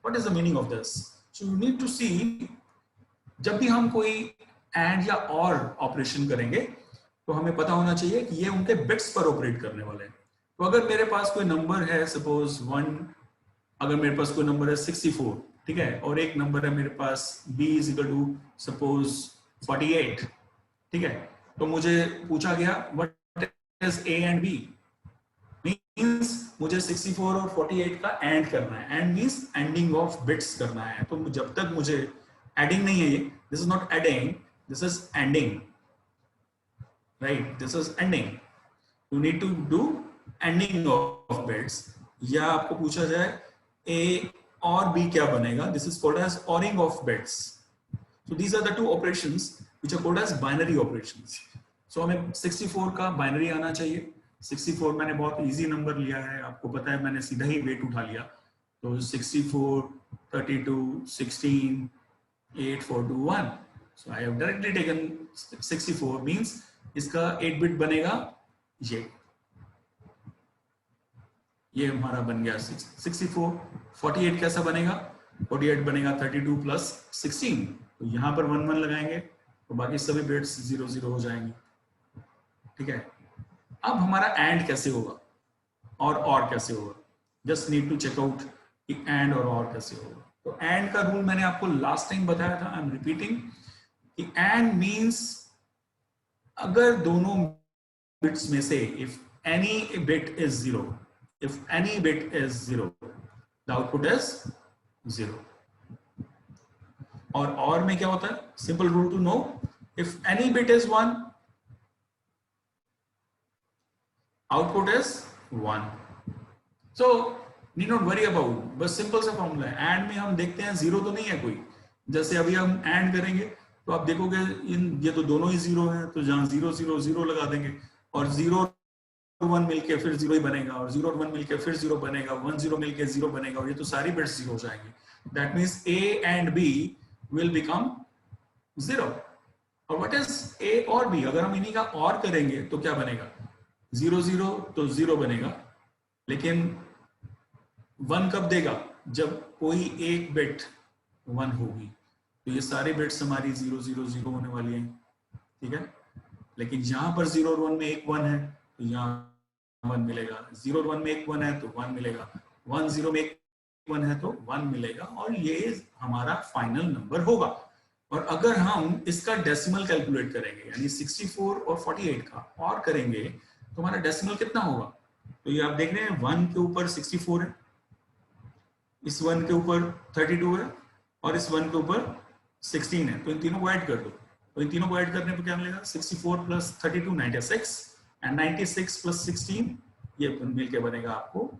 what is the meaning of this? So you need to see, जब भी हम कोई and या और operation करेंगे तो हमें पता होना चाहिए कि ये उनके बिट्स पर ऑपरेट करने वाले हैं। तो अगर मेरे पास कोई नंबर है सपोज 1, अगर मेरे पास कोई नंबर है 64, ठीक है, और एक नंबर है मेरे पास b is equal to suppose 48, ठीक है, तो मुझे पूछा गया what is a and b, means मुझे 64 और 48 का एंड करना है। And means anding of bits करना है। तो जब तक मुझे एडिंग नहीं है, ये this is not adding, this is ending, right, this is ending, you need to do ending of bits। या आपको पूछा जाए a और b क्या बनेगा, this is called as oring of bits। so these are the two operations which are called as binary operations। so हमें 64 का binary आना चाहिए। 64 मैंने बहुत इजी नंबर लिया है, आपको पता है, मैंने सीधा ही वेट उठा लिया, तो 64 32 16 8 4 2 1, so I have directly taken 64, means इसका 8 बिट बनेगा ये हमारा बन गया 64। 48 कैसा बनेगा, 48 बनेगा 32 प्लस 16, तो यहां पर 1 1 लगाएंगे तो बाकी सभी बिट्स 0 0 हो जाएंगे, ठीक है। अब हमारा एंड कैसे होगा और कैसे होगा, just need to check out कि एंड और कैसे होगा। तो एंड का रूल मैंने आपको लास्ट टाइम बताया था, आई एम रिपीटिंग कि एंड मींस अगर दोनों बिट्स में से if any bit is zero, if any bit is zero the output is zero. और में क्या होता है, simple rule to know, if any bit is 1 output is 1। So need not worry about, बस सिंपल सा formula है। And में हम देखते हैं जीरो तो नहीं है कोई, जैसे अभी हम एंड करेंगे तो आप देखोगे ये तो दोनों ही जीरो हैं, तो जहां 0 0 0 लगा देंगे, और 0 और 1 मिलके फिर 0 ही बनेगा, और 0 और 1 मिलके फिर 0 बनेगा, 1 0 मिलके 0 बनेगा, और ये तो सारी बिट्स 0 हो जाएंगे। That means a and b will become 0। और व्हाट इज a और b, अगर हम इन्हीं का और करेंगे तो क्या बनेगा, 0 0 तो 0 बनेगा, लेकिन 1 कब देगा, जब कोई एक बिट 1 होगी, तो ये सारे बिट्स हमारी 0 0 0 होने वाली हैं, ठीक है। लेकिन यहाँ पर 0 और 1 में एक 1 है तो यहाँ 1 मिलेगा, 0 और 1 में एक 1 है तो 1 मिलेगा, 1 0 में एक 1 है तो 1 मिलेगा, और ये हमारा फाइनल नंबर होगा। और अगर हम इसका डेसिमल कैलकुलेट करेंगे, यानी 64 और 48 का और करेंगे, तो हमारा डेसिमल कितना होगा, तो ये आप देख रहे हैं 1 के ऊपर 64 है, इस 1 के ऊपर 32 है, और इस 1 के ऊपर 16 है, तो इन तीनों को ऐड कर दो। तो इन तीनों को ऐड करने पर क्या मिलेगा, 64 प्लस 32 96, एंड 96 प्लस 16 ये मिलके बनेगा आपको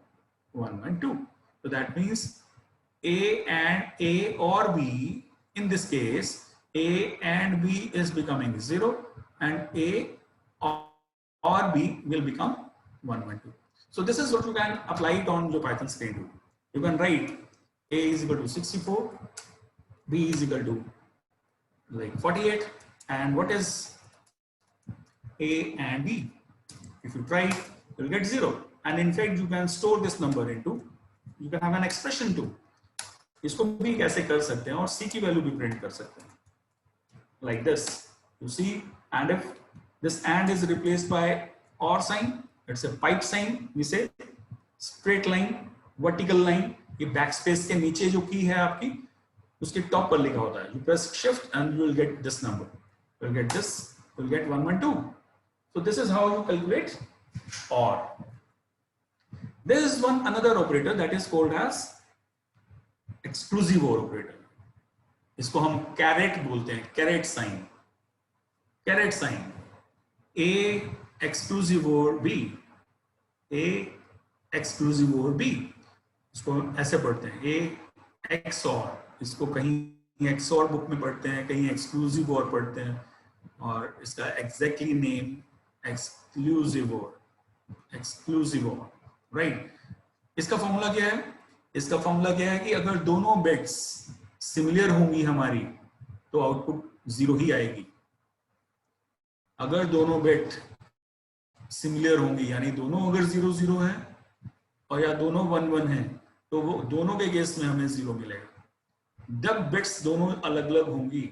112। तो that means A and A or B, in this case, A and B is becoming 0 and A or B will become 1, 1, 2. So this is what you can apply it on your Python screen too. You can write A is equal to 64, B is equal to like 48, and what is A and B? If you try, you'll get 0. And in fact, you can store this number into, you can have an expression too. इसको भी कैसे कर सकते हैं और C की value भी print कर सकते हैं like this. You see, and if this and is replaced by or sign, it's a pipe sign, we say straight line, vertical line. ये backspace के नीचे जो की है आपकी, उसके टॉप पर लिखा होता है. You press shift and you will get this number. You will get this. You will get 1, 1, 2. So this is how you calculate or. There is one another operator that is called as exclusive OR operator. इसको हम caret बोलते हैं, caret sign. Caret sign A exclusive OR B, A exclusive OR B. इसको ऐसे पढ़ते हैं A XOR. इसको कहीं XOR बुक में पढ़ते हैं, कहीं exclusive OR पढ़ते हैं, और इसका exactly name exclusive OR. exclusive OR, right. इसका फॉर्मूला क्या है? इसका फॉर्मूला क्या है कि अगर दोनों बिट्स सिमिलर होंगी हमारी तो आउटपुट 0 ही आएगी. अगर दोनों बिट सिमिलर होंगी, यानी दोनों अगर 0 0 है और या दोनों 1 1 है, तो वो दोनों के केस में हमें 0 मिलेगा. जब बिट्स दोनों अलग अलग होंगी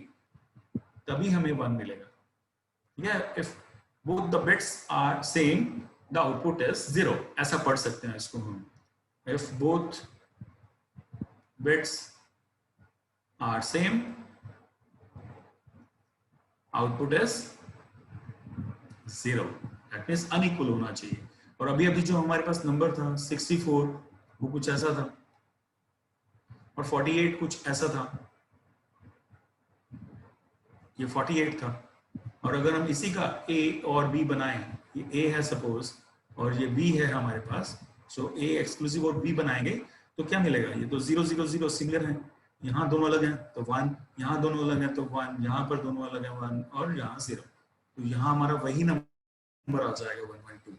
तभी हमें 1 मिलेगा. ठीक है. If both the bits are same the output is 0. ऐसा पढ़ सकते हैं इसको हम. If both bits are same, output is 0. That means unequal होना चाहिए. और अभी अभी जो हमारे पास नंबर था 64, वो कुछ ऐसा था, और 48 कुछ ऐसा था. ये 48 था, और अगर हम इसी का A और B बनाएं, ये A है सपोज और ये B है हमारे पास, सो A एक्सक्लूसिव और B बनाएंगे तो क्या मिलेगा? ये तो 0 0 0 सिमिलर है. यहाँ दोनों अलग हैं तो 1, यहाँ दोनों अलग हैं तो 1, यहाँ पर दोनों अलग हैं 1, और यहाँ 0. तो यहाँ हमारा वही नंबर आ जाएगा 1, 1, 2.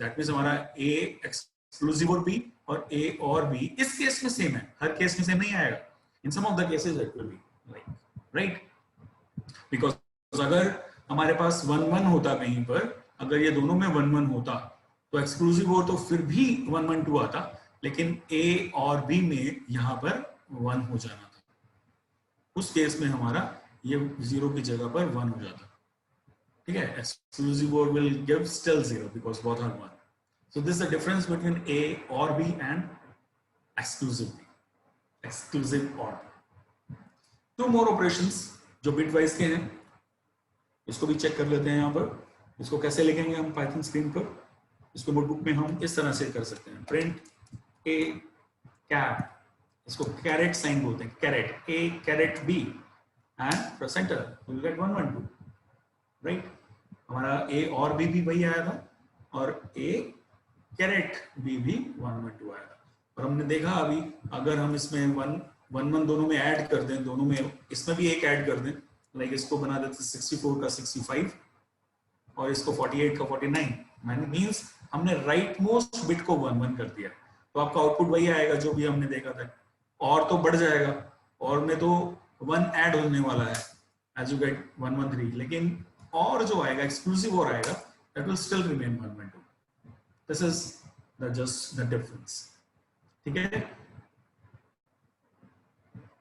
दैट मीन्स हमारा A एक्सक्लूसिव और B और A और B इस केस में सेम है. हर केस में सेम नहीं आएगा. In some of the cases it will be like, right. Because अगर हमारे पास 1 1 होता कहीं पर, अगर ये दोनों में 1 1 होता तो एक्सक्लूसिव और तो फिर भी 1 1 2 आता, लेकिन A और B में यहाँ पर 1 हो जाना था. उस केस में हमारा ये 0 की जगह पर 1 हो जाता. ठीक है. Exclusive OR will give still 0 because both are 1. So this is the difference between A or B and exclusive B. Exclusive OR. Two more operations जो bitwise के हैं, इसको भी चेक कर लेते हैं. यहाँ पर इसको कैसे लिखेंगे हम पाइथन स्क्रीन पर? इसको नोटबुक में हम इस तरह से कर सकते हैं. प्रिंट A कैप, इसको कैरेट साइन बोलते हैं. Caret A caret B and press enter, you get 1 1 2, right. हमारा A और B भी वही आया था और A कैरेट B भी 1 1 2 आया था. और हमने देखा अभी अगर हम इसमें 1 1 दोनों में ऐड कर दें, दोनों में इसमें भी एक ऐड कर दें, लाइक इसको बना देते 64 का 65 और इसको 48 का 49, मीन्स हमने राइट मोस्ट बिट को 1 1 कर दिया. तो आपका आउटपुट वही आएगा जो भी हमने देखा था. और तो बढ़ जाएगा, और में तो 1 ऐड होने वाला है एज यू गेट 1 1 3, लेकिन और जो आएगा एक्सक्लूसिव और आएगा that will still remain 1 1 2. This is the just the difference. ठीक है.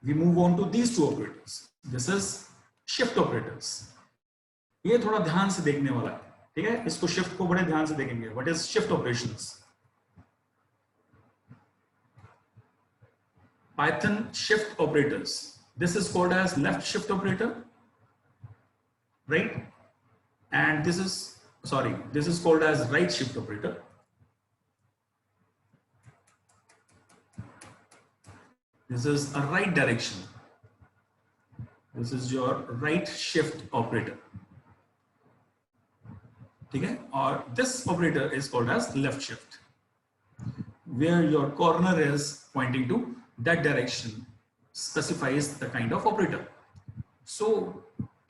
We move on to these two operators. This is shift operators. ये थोड़ा ध्यान से देखने वाला है. ठीक है. इसको शिफ्ट को बड़े ध्यान से देखेंगे. What is shift operations? Python shift operators. This is called as left shift operator, right? And this is called as right shift operator. This is a right direction. This is your right shift operator. ठीक है. और this operator is called as left shift, where your corner is pointing to that direction specifies the kind of operator. So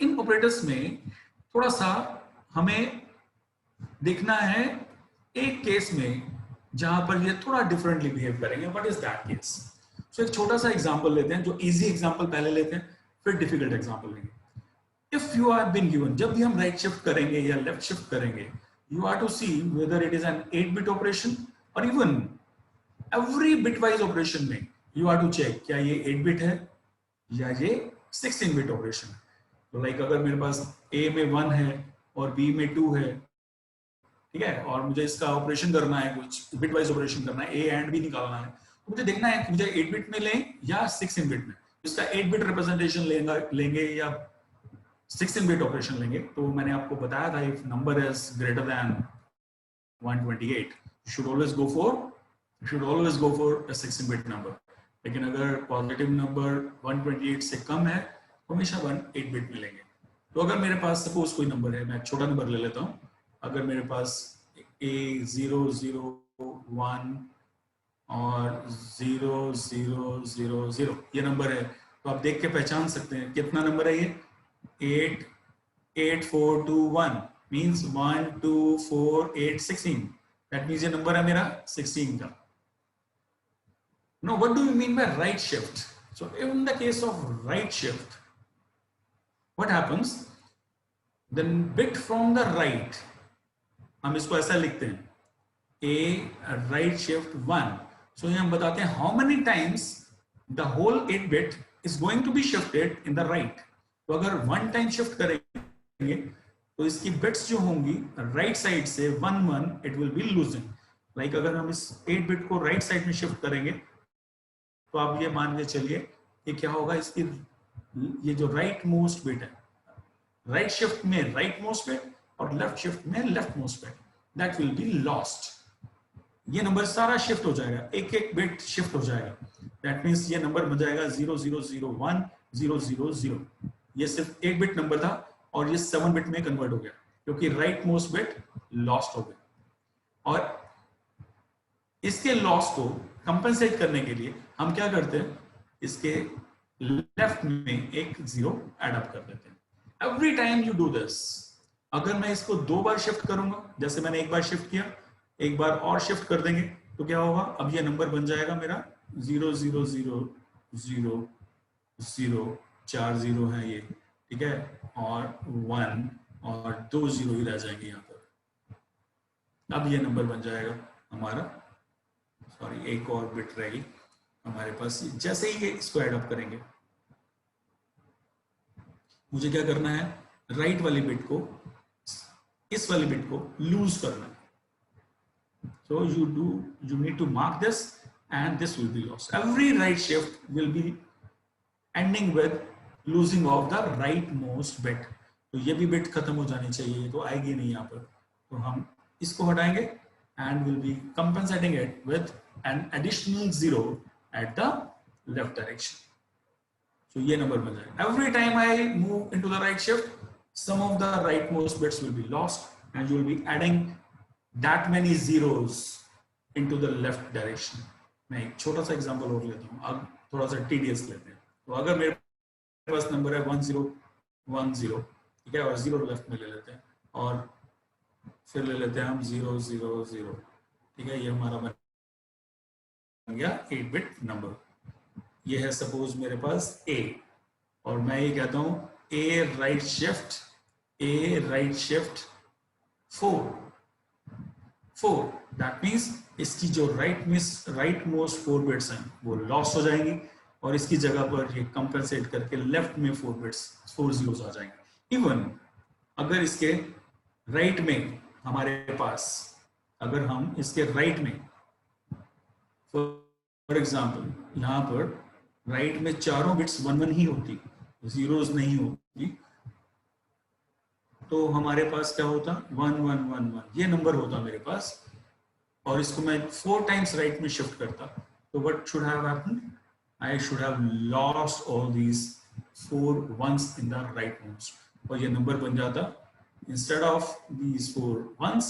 in operators में थोड़ा सा हमें देखना है एक केस में जहां पर ये थोड़ा डिफरेंटली बिहेव करेंगे. What is that case? So एक छोटा सा एग्जांपल लेते हैं, जो इजी एग्जांपल पहले लेते हैं, फिर डिफिकल्ट एग्जांपल लेंगे. If you are been given, जब भी हम राइट शिफ्ट करेंगे या लेफ्ट शिफ्ट करेंगे, you are to see whether it is an 8-bit operation और इवन एवरी बिटवाइज ऑपरेशन में यू आर टू चेक क्या ये 8-bit है या ये 16-bit ऑपरेशन है. तो लाइक अगर मेरे पास ए में 1 है और बी में 2 है, ठीक है, और मुझे इसका ऑपरेशन करना है, कुछ बिटवाइज ऑपरेशन करना है, ए एंड बी निकालना है, तो मुझे देखना है कि मुझे 8-bit में लें या 16-bit में. इसका 8-bit रिप्रेजेंटेशन लेंगे या 16-bit ऑपरेशन लेंगे. तो मैंने आपको बताया था if number is greater than 128 you should always go for a 16-bit number. लेकिन अगर पॉजिटिव नंबर 128 से कम है तो हमेशा 8-bit में लेंगे. तो अगर मेरे पास सपोज कोई नंबर है, मैं छोटा नंबर ले लेता हूँ, अगर मेरे पास A001 और 0000 ये नंबर है, तो आप देख के पहचान सकते हैं कितना नंबर है ये. 88421 मीन्स 1 2 4 8 16. दैट मीन्स ये नंबर है मेरा 16 का. Now, what do you mean by right shift? So, in the case of right shift, what happens? The bit from the right, हम इसको ऐसा लिखते हैं, a right shift 1. So, ये हम बताते हैं how many times the whole 8-bit is going to be shifted in the right. तो अगर 1 time shift करेंगे तो इसकी bits जो होंगी right side से 1 1 it will be losing. Like अगर हम इस 8-bit को right side में shift करेंगे तो आप ये मान के चलिए कि क्या होगा, इसकी ये जो राइट मोस्ट बिट है, राइट शिफ्ट में राइट मोस्ट बिट और लेफ्ट शिफ्ट में left most bit, that will be lost. ये नंबर सारा शिफ्ट हो जाएगा, एक एक बिट शिफ्ट हो जाएगा. दैट मींस ये नंबर बन जाएगा 0001 000. ये सिर्फ एक बिट नंबर था और ये 7 बिट में कन्वर्ट हो गया क्योंकि राइट मोस्ट बिट लॉस्ट हो गया. और इसके लॉस को कंपेंसेट करने के लिए हम क्या करते हैं, इसके लेफ्ट में एक 0 ऐड अप कर देते हैं. Every time you do this. अगर मैं इसको 2 बार शिफ्ट करूंगा, जैसे मैंने एक बार शिफ्ट किया, एक बार और शिफ्ट कर देंगे, तो क्या होगा, अब ये नंबर बन जाएगा मेरा 0000 4 0 है ये, ठीक है, और 1 और 2 0 ही रह जाएंगे यहाँ पर. अब ये नंबर बन जाएगा हमारा, सॉरी एक और बिट रहेगी हमारे पास. जैसे ही इसको ऐड अप करेंगे, मुझे क्या करना है, राइट वाली बिट को, इस वाली बिट को लूज करना है. So you need to mark this and this will be lost. Every right shift will be ending with losing of the right most bit. तो ये भी बिट खत्म हो जानी चाहिए, तो आएगी नहीं यहाँ पर, तो हम इसको हटाएंगे and will be compensating it with an additional 0 at the left direction. So ये number बन जाएगा. Every time I move into the right shift, some of the rightmost bits will be lost and you will be adding that many zeros into the left direction. मैं एक छोटा सा example और लेता हूँ, अब थोड़ा सा tedious लेते हैं. तो अगर मेरे पास नंबर है 1010, ठीक है, और 0 लेफ्ट में ले लेते हैं और फिर ले लेते हैं हम 000, ठीक है, ये हमारा बन गया 8-bit नंबर. ये है सपोज मेरे पास A और मैं ये कहता हूं A right shift 4. That means इसकी जो राइट मोस्ट 4 बिट्स हैं वो लॉस हो जाएंगी और इसकी जगह पर ये कंपेंसेट करके लेफ्ट में 4 बिट्स 4 zeros आ जाएंगे. इवन अगर इसके राइट में हमारे पास, अगर हम इसके राइट में फॉर एग्जांपल यहाँ पर राइट में चारों बिट्स 1 1 ही होती, जीरोस नहीं होती, तो हमारे पास क्या होता, 1 1 1 1 ये नंबर होता मेरे पास, और इसको मैं 4 टाइम्स राइट में शिफ्ट करता, तो what should have happened, I should have lost all these 4 ones in the right most, और ये नंबर बन जाता इंस्टेड ऑफ दीज 4 ones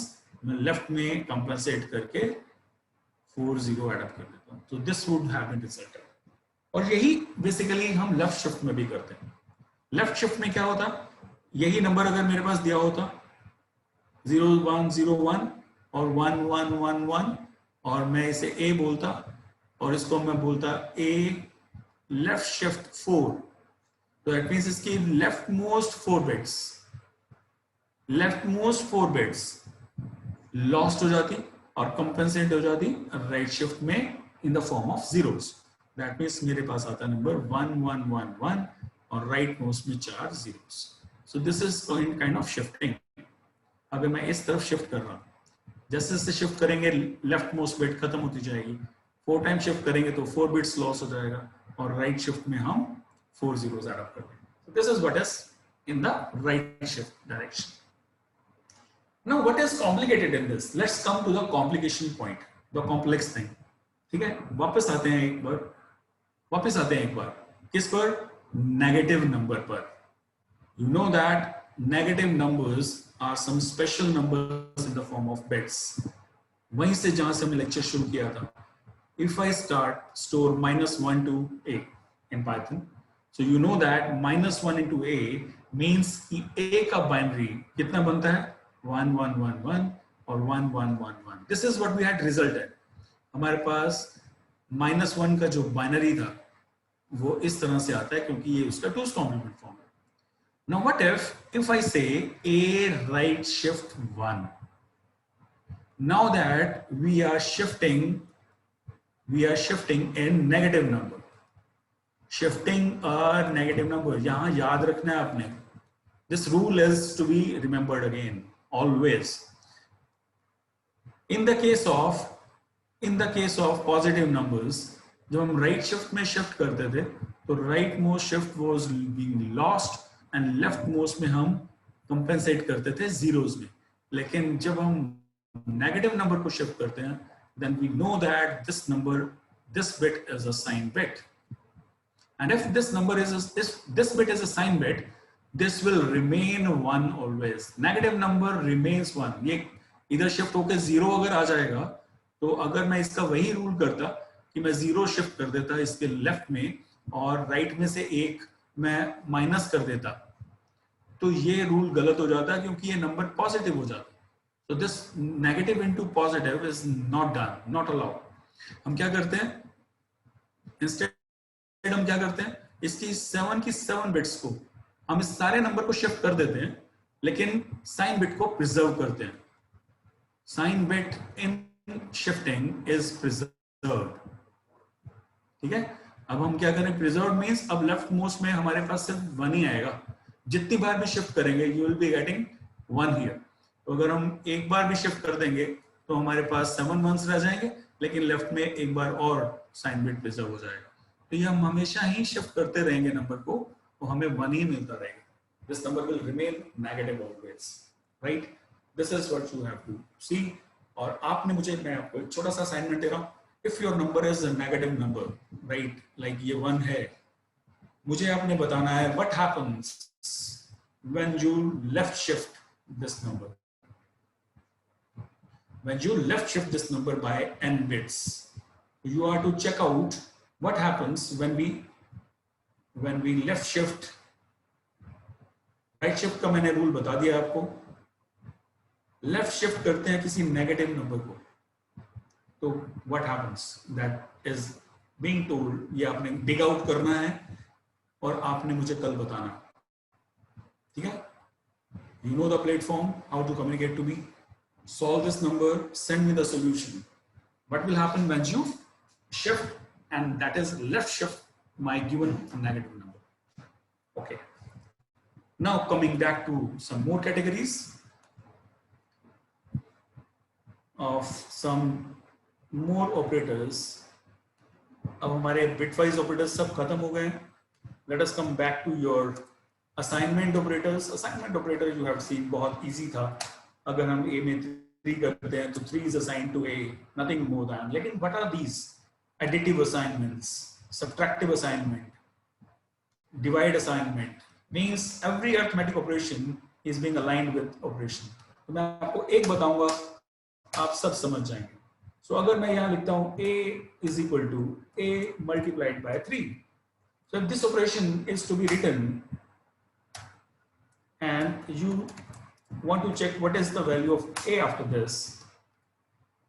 मैं लेफ्ट में कंपेंसेट करके 4 0 ऐड अप कर देता हूं. तो this would have been result. और यही बेसिकली हम लेफ्ट शिफ्ट में भी करते हैं। लेफ्ट शिफ्ट में क्या होता, यही नंबर अगर मेरे पास दिया होता 0101 और 1111 और मैं इसे ए बोलता और इसको मैं बोलता ए लेफ्ट शिफ्ट 4, तो दैट मींस इसकी लेफ्ट मोस्ट 4 बिट्स लॉस्ट हो जाती और कंपेंसेट हो जाती राइट शिफ्ट में in the form of zeros. That means मेरे पास आता नंबर 1111 और राइट मोस्ट में 4 zeros. So this is kind of shifting. अगर मैं इस तरफ शिफ्ट कर रहा हूं, जैसे जैसे शिफ्ट करेंगे लेफ्ट मोस्ट बिट खत्म होती जाएगी, 4 टाइम शिफ्ट करेंगे तो 4 बिट्स लॉस हो जाएगा और राइट शिफ्ट में हम 4 जीरोस ऐड अप कर देंगे। This is what is in the right shift direction. Now, what is complicated in this? Let's come to the complication point, the complex thing. ठीक है, वापस आते हैं एक बार किस पर? नेगेटिव नंबर पर। You know that negative numbers are some special numbers in the form of bits. वहीं से जहां से हमने लेक्चर शुरू किया था, if I store -1 to a in Python, so you know that -1 into a means कि a का बाइनरी कितना बनता है? 1111 और 1111. This is what we had resulted. हमारे पास -1 का जो बाइनरी था वो इस तरह से आता है क्योंकि ये उसका 2's complement फॉर्म है। Now what if I say a right shift 1? Now that we are shifting a negative number. Shifting a negative number. यहाँ याद रखना है आपने. This rule is to be remembered again. Always. In the case of positive numbers, जब हम right shift में shift करते थे तो right most shift was being lost and left most में हम कंपेंसेट करते थे जीरोस में। लेकिन जब हम नेगेटिव नंबर को शिफ्ट करते हैं then we know that this bit is a sign bit, and if this bit is a sign bit, this will remain 1 always. Negative number remains 1. ये इधर शिफ्ट होकर 0 अगर आ जाएगा तो अगर मैं इसका वही रूल करता कि मैं 0 शिफ्ट कर देता इसके लेफ्ट में और राइट में से 1 मैं माइनस कर देता तो ये रूल गलत हो जाता क्योंकि ये नंबर पॉजिटिव हो जाता। So this negative into positive is not done, not allowed. हम क्या करते हैं? Instead हम क्या करते हैं? इसकी 7 बिट्स को हम इस सारे नंबर को शिफ्ट कर देते हैं लेकिन साइन बिट को प्रिजर्व करते हैं। Sign bit in shifting is preserved. ठीक है, अब हम क्या करें? प्रिजर्व मींस अब लेफ्ट मोस्ट में हमारे पास सिर्फ 1 ही आएगा। जितनी बार भी शिफ्ट करेंगे you will be getting 1 here. तो अगर हम एक बार भी शिफ्ट कर देंगे तो हमारे पास 7 वंस रह जाएंगे लेकिन लेफ्ट में एक बार और साइन बिट प्रिजर्व हो जाएगा। तो ये हम हमेशा ही शिफ्ट करते रहेंगे नंबर को तो हमें 1 ही मिलता रहेगा। This number will remain negative always, right? This is what you have to see. और आपने मुझे, मैं आपको एक छोटा सा असाइनमेंट दे रहा हूँ। If your number is a negative number, right? Like ये 1 है, मुझे आपने बताना है what happens when you left shift this number. When you left shift this number by n bits, you are to check out what happens when we left shift. Right shift का मैंने rule बता दिया आपको। Left shift करते हैं किसी negative number को तो what happens? That is being told. ये आपने डिग आउट करना है और आपने मुझे कल बताना। ठीक है, you know the platform, how to communicate to me, solve this number, send me the solution. What will happen when you shift and that is left shift my given negative number. Okay, now coming back to some more categories of some more operators. अब हमारे bitwise operators सब खत्म हो गए। Let us come back to your assignment operators. Assignment operator you have seen बहुत easy था। अगर हम a में 3 करते हैं तो 3 is assigned to a, nothing more than. लेकिन what are these? Additive assignments, subtractive assignment, divide assignment means every arithmetic operation is being aligned with operation. तो मैं आपको एक बताऊंगा, आप सब समझ जाएंगे। सो अगर मैं यहाँ लिखता हूँ a is equal to a multiplied by 3, so if this operation is to be written and you want to check what is the value of a after this,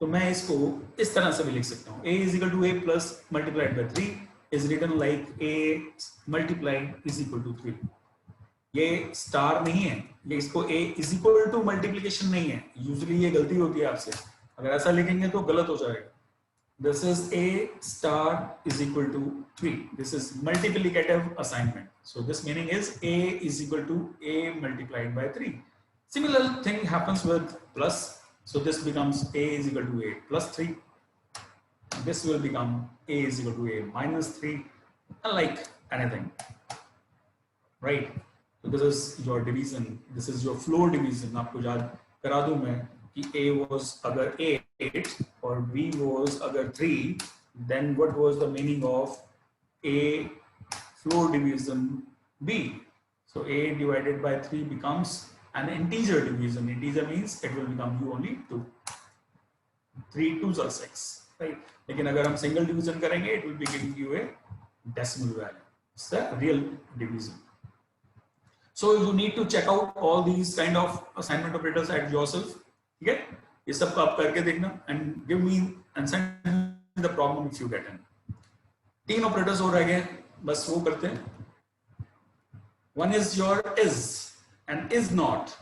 तो मैं इसको इस तरह से भी लिख सकता हूँ, a is equal to a plus multiplied by 3 is written like a multiplied is equal to 3. ये स्टार नहीं है, ये इसको a is equal to multiplication नहीं है, यूजुअली ये गलती होती है आपसे, अगर ऐसा लिखेंगे तो गलत हो जाएगा. This is a star is equal to 3. This is multiplicative assignment. So this meaning is a is equal to a multiplied by 3. Similar thing happens with plus. So this becomes a is equal to a plus 3. This will become a is equal to a minus 3. Unlike anything, right? So this is your division. This is your floor division. आपको याद करा दूं मैं कि a was अगर 8 और b was अगर 3, then what was the meaning of a floor division b? So a divided by 3 becomes an integer division. Integer means it will become you only 2. 3 2s are 6, right? लेकिन अगर हम single division करेंगे, it will be giving you a decimal value. It's the real division. So you need to check out all these kind of assignment operators at yourself. ठीक है, ये सब आप करके देखना and give me and send me the problem if you get in. 3 operators और रह गए, बस वो करते हैं. One is your is and is not.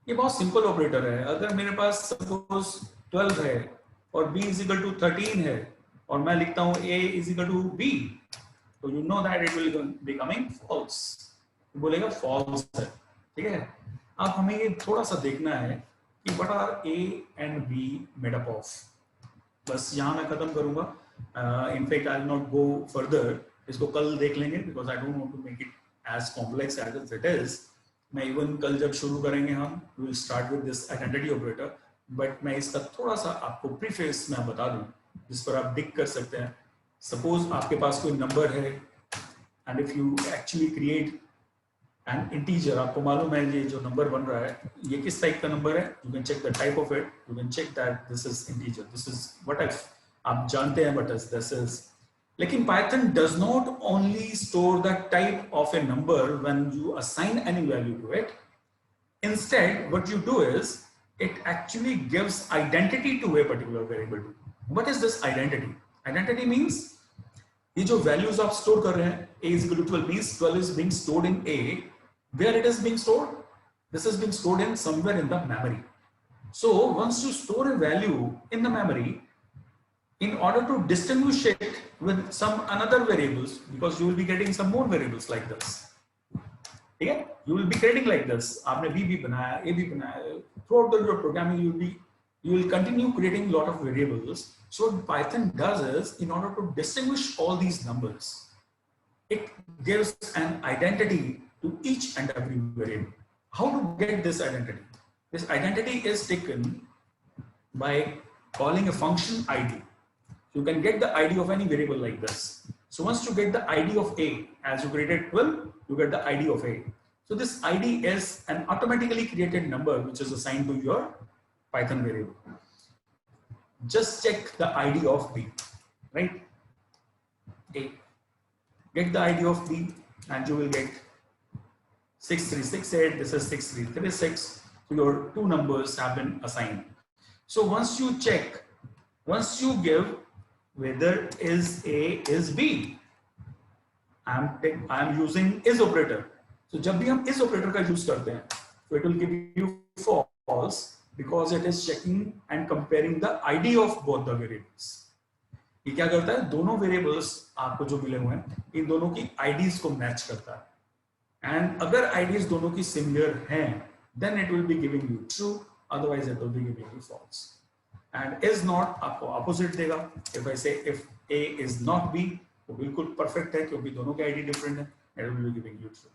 ये बहुत सिंपल ऑपरेटर है. अगर मेरे पास सपोज 12 है और b is equal to 13 है और मैं लिखता हूँ a is equal to b, तो you know that it will be coming false. बोलेगा false है. ठीक है, अब हमें ये थोड़ा सा देखना है कि what are a and b made up of. बस यहाँ मैं खत्म करूंगा. In fact, I will not go further. इसको कल देख लेंगे because I don't want to make it as complex as it is. मैं even कल जब शुरू करेंगे हम we will start with this identity operator. But मैं इसका थोड़ा सा आपको प्रीफेस में बता दूं जिस पर आप डिक कर सकते हैं. Suppose आपके पास कोई नंबर है and if you actually create an integer, आपको मालूम है ये जो नंबर बन रहा है ये किस टाइप का नंबर है. You can check the type of it. You can check that this is integer. This is what if. आप जानते हैं what is this is. लेकिन Python does not only store the type of a number when you assign any value to it. Instead, what you do is it actually gives identity to a particular variable. What is this identity? Identity means ये जो values आप store कर रहे हैं, a is equal to 12 means 12 is being stored in a. Where it is being stored? This is being stored in somewhere in the memory. So once you store a value in the memory, in order to distinguish it with some another variables, because you will be getting some more variables like this. Okay? You will be creating like this. आपने b भी बनाया, a भी बनाया. Throughout your programming, you will continue creating a lot of variables. So what Python does is, in order to distinguish all these numbers, it gives an identity to each and every variable. How to get this identity? This identity is taken by calling a function ID. You can get the ID of any variable like this. So once you get the ID of a, as you created 12, you get the ID of a. So this ID is an automatically created number which is assigned to your Python variable. Just check the ID of b, right? A. Get the ID of b and you will get 6368. This is 6336. So your two numbers have been assigned. So once you check, once you give whether is a is b, I am using is operator. So जब भी हम is operator का use करते हैं, so it will give you false because it is checking and comparing the ID of both the variables. ये क्या करता है? दोनों variables आपको जो मिले हुए हैं, इन दोनों की IDs को match करता है. And अगर IDs दोनों की similar हैं, then it will be giving you true. Otherwise, it will be giving you false. And is not आपको opposite देगा. If I say if A is not B, वो बिल्कुल perfect है क्योंकि दोनों के ID different है. It will be giving you true.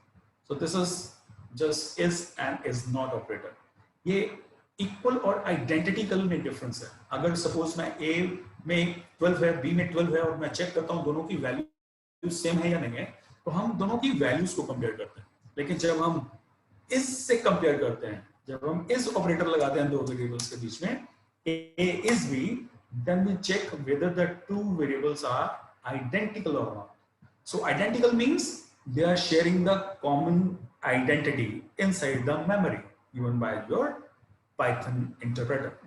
So this is just is and is not operator. ये equal और identical में difference है. अगर suppose मैं A में 12 है, B में 12 है और मैं check करता हूँ दोनों की value same है या नहीं है, तो हम दोनों की values को compare करते हैं. लेकिन जब हम is से compare करते हैं, जब हम is operator लगाते हैं दो variables के बीच में, A is B, then we check whether the two variables are identical or not. So identical means they are sharing the common identity inside the memory given by your Python interpreter,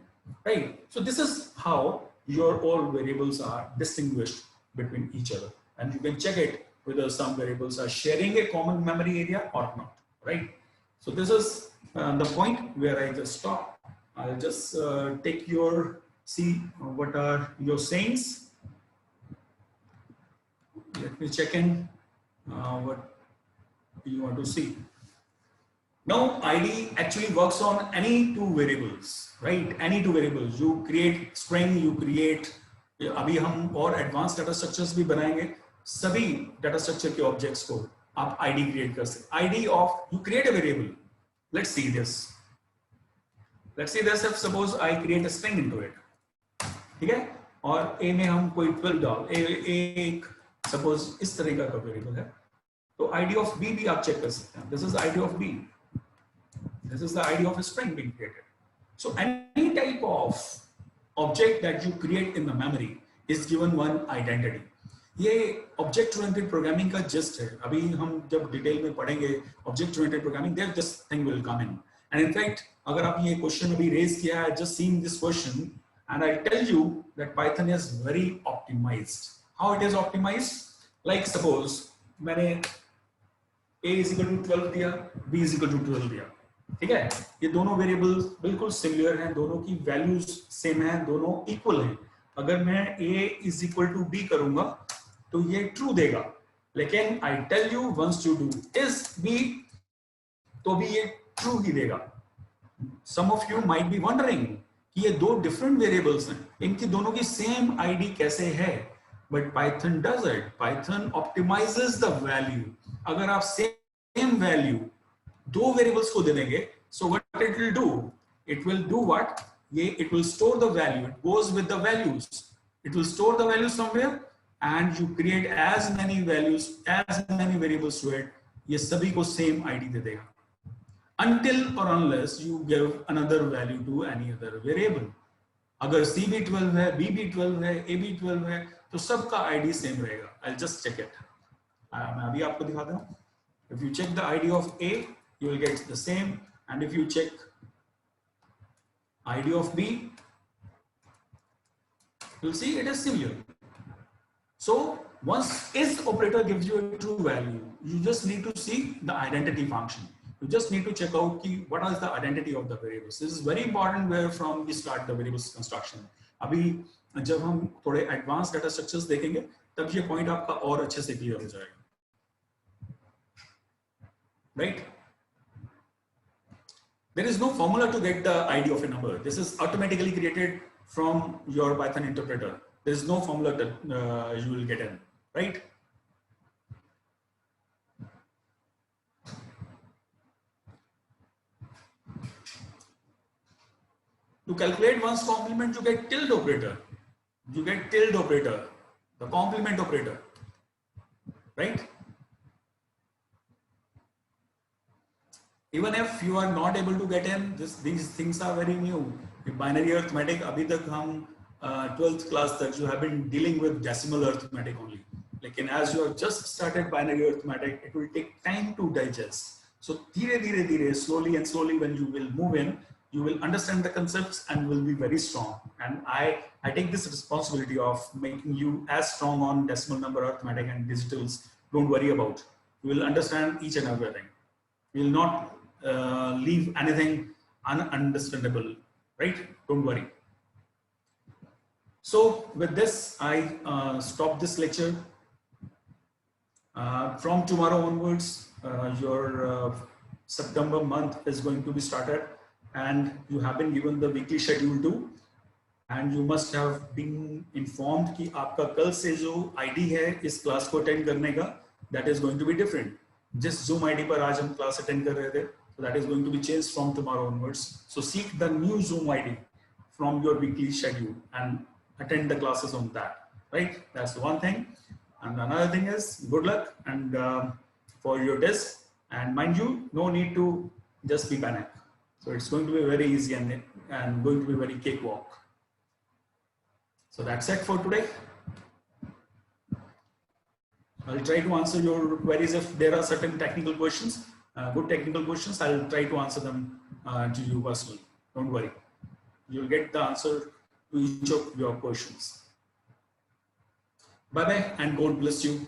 right? So this is how your all variables are distinguished between each other, and you can check it whether some variables are sharing a common memory area or not, right? So this is the point where I just stop. I'll just take your, see what are your sayings. Let me check in what you want to see. Now ID actually works on any two variables, right? Any two variables. You create string, you create, अभी हम और advanced data structures भी बनाएंगे. सभी data structure के objects को आप ID create कर सकते. ID of, you create a variable. Let's see this. Let's see this if suppose I create a string into it. ठीक है? और A में हम कोई 12 डाल, एक suppose इस तरीका का variable है. तो ID of B भी आप check कर सकते हैं. This is the ID of B. This is the ID of a string being created. So any type of object that you create in the memory is given one identity. ये object oriented programming का gist है. अभी हम जब detail में पढ़ेंगे object oriented programming, there this thing will come in. And in fact, अगर आप ये question अभी raise किया है, just seeing this question, and I tell you that Python is very optimized. How it is optimized? Like suppose मैंने A is equal to 12 दिया, B is equal to 12 दिया. ठीक है, ये दोनों वेरिएबल्स बिल्कुल सिमिलर हैं, दोनों की वैल्यूज सेम हैं, दोनों इक्वल हैं. अगर मैं A is equal to B करूंगा तो ये ट्रू देगा, लेकिन I tell you once you do is B तो भी ये ट्रू ही देगा. Some of you might be wondering कि ये दो डिफरेंट वेरिएबल्स हैं, इनकी दोनों की सेम आईडी कैसे है, but Python does it. Python optimises the value. अगर आप सेम वैल्यू दो वेरिएबल्स को दे देंगे, so what it will do? It will do what? It will store the value. It goes with the values. It will store the values somewhere, and you create as many values, as many variables to it. ये सभी को same ID दे देगा. Until or unless you give another value to any other variable. अगर C भी 12 है, B भी 12 है, A भी 12 है, तो सबका ID same रहेगा. I'll just check it. मैं अभी आपको दिखाता हूँ. If you check the ID of A, you will get the same, and if you check ID of B, you'll see it is similar. So once is operator gives you a true value, you just need to see the identity function. You just need to check out ki what is the identity of the variables. This is very important where from we start the variables construction. अभी जब हम थोड़े advanced data structures देखेंगे तब ये point आपका और अच्छे से clear हो जाएगा, right? There is no formula to get the ID of a number. This is automatically created from your Python interpreter. There is no formula that you will get in, right? To calculate one's complement, you get tilde operator. You get tilde operator, the complement operator, right? Even if you are not able to get in, these things are very new. Binary arithmetic, अभी तक हम 12th class तक you have been dealing with decimal arithmetic only. लेकिन as you have just started binary arithmetic, it will take time to digest. So धीरे, slowly and slowly, when you will move in, you will understand the concepts and will be very strong. And I take this responsibility of making you as strong on decimal number arithmetic and digitals. Don't worry about. You will understand each and everything. You will not leave anything ununderstandable, right? Don't worry. So with this, I stop this lecture. From tomorrow onwards, your September month is going to be started, and you have been given the weekly schedule too. And you must have been informed कि आपका कल से जो ID है इस class को attend करने का, that is going to be different. जिस Zoom ID पर आज हम क्लास अटेंड कर रहे थे, so that is going to be changed from tomorrow onwards. So seek the new Zoom ID from your weekly schedule and attend the classes on that, right? That's one thing. And another thing is good luck and for your test. And mind you, no need to just be panic. So it's going to be very easy and going to be very cakewalk. So that's it for today. I'll try to answer your queries if there are certain technical questions, good technical questions. I'll try to answer them to you personally. Don't worry. You'll get the answer to each of your questions. Bye-bye and God bless you.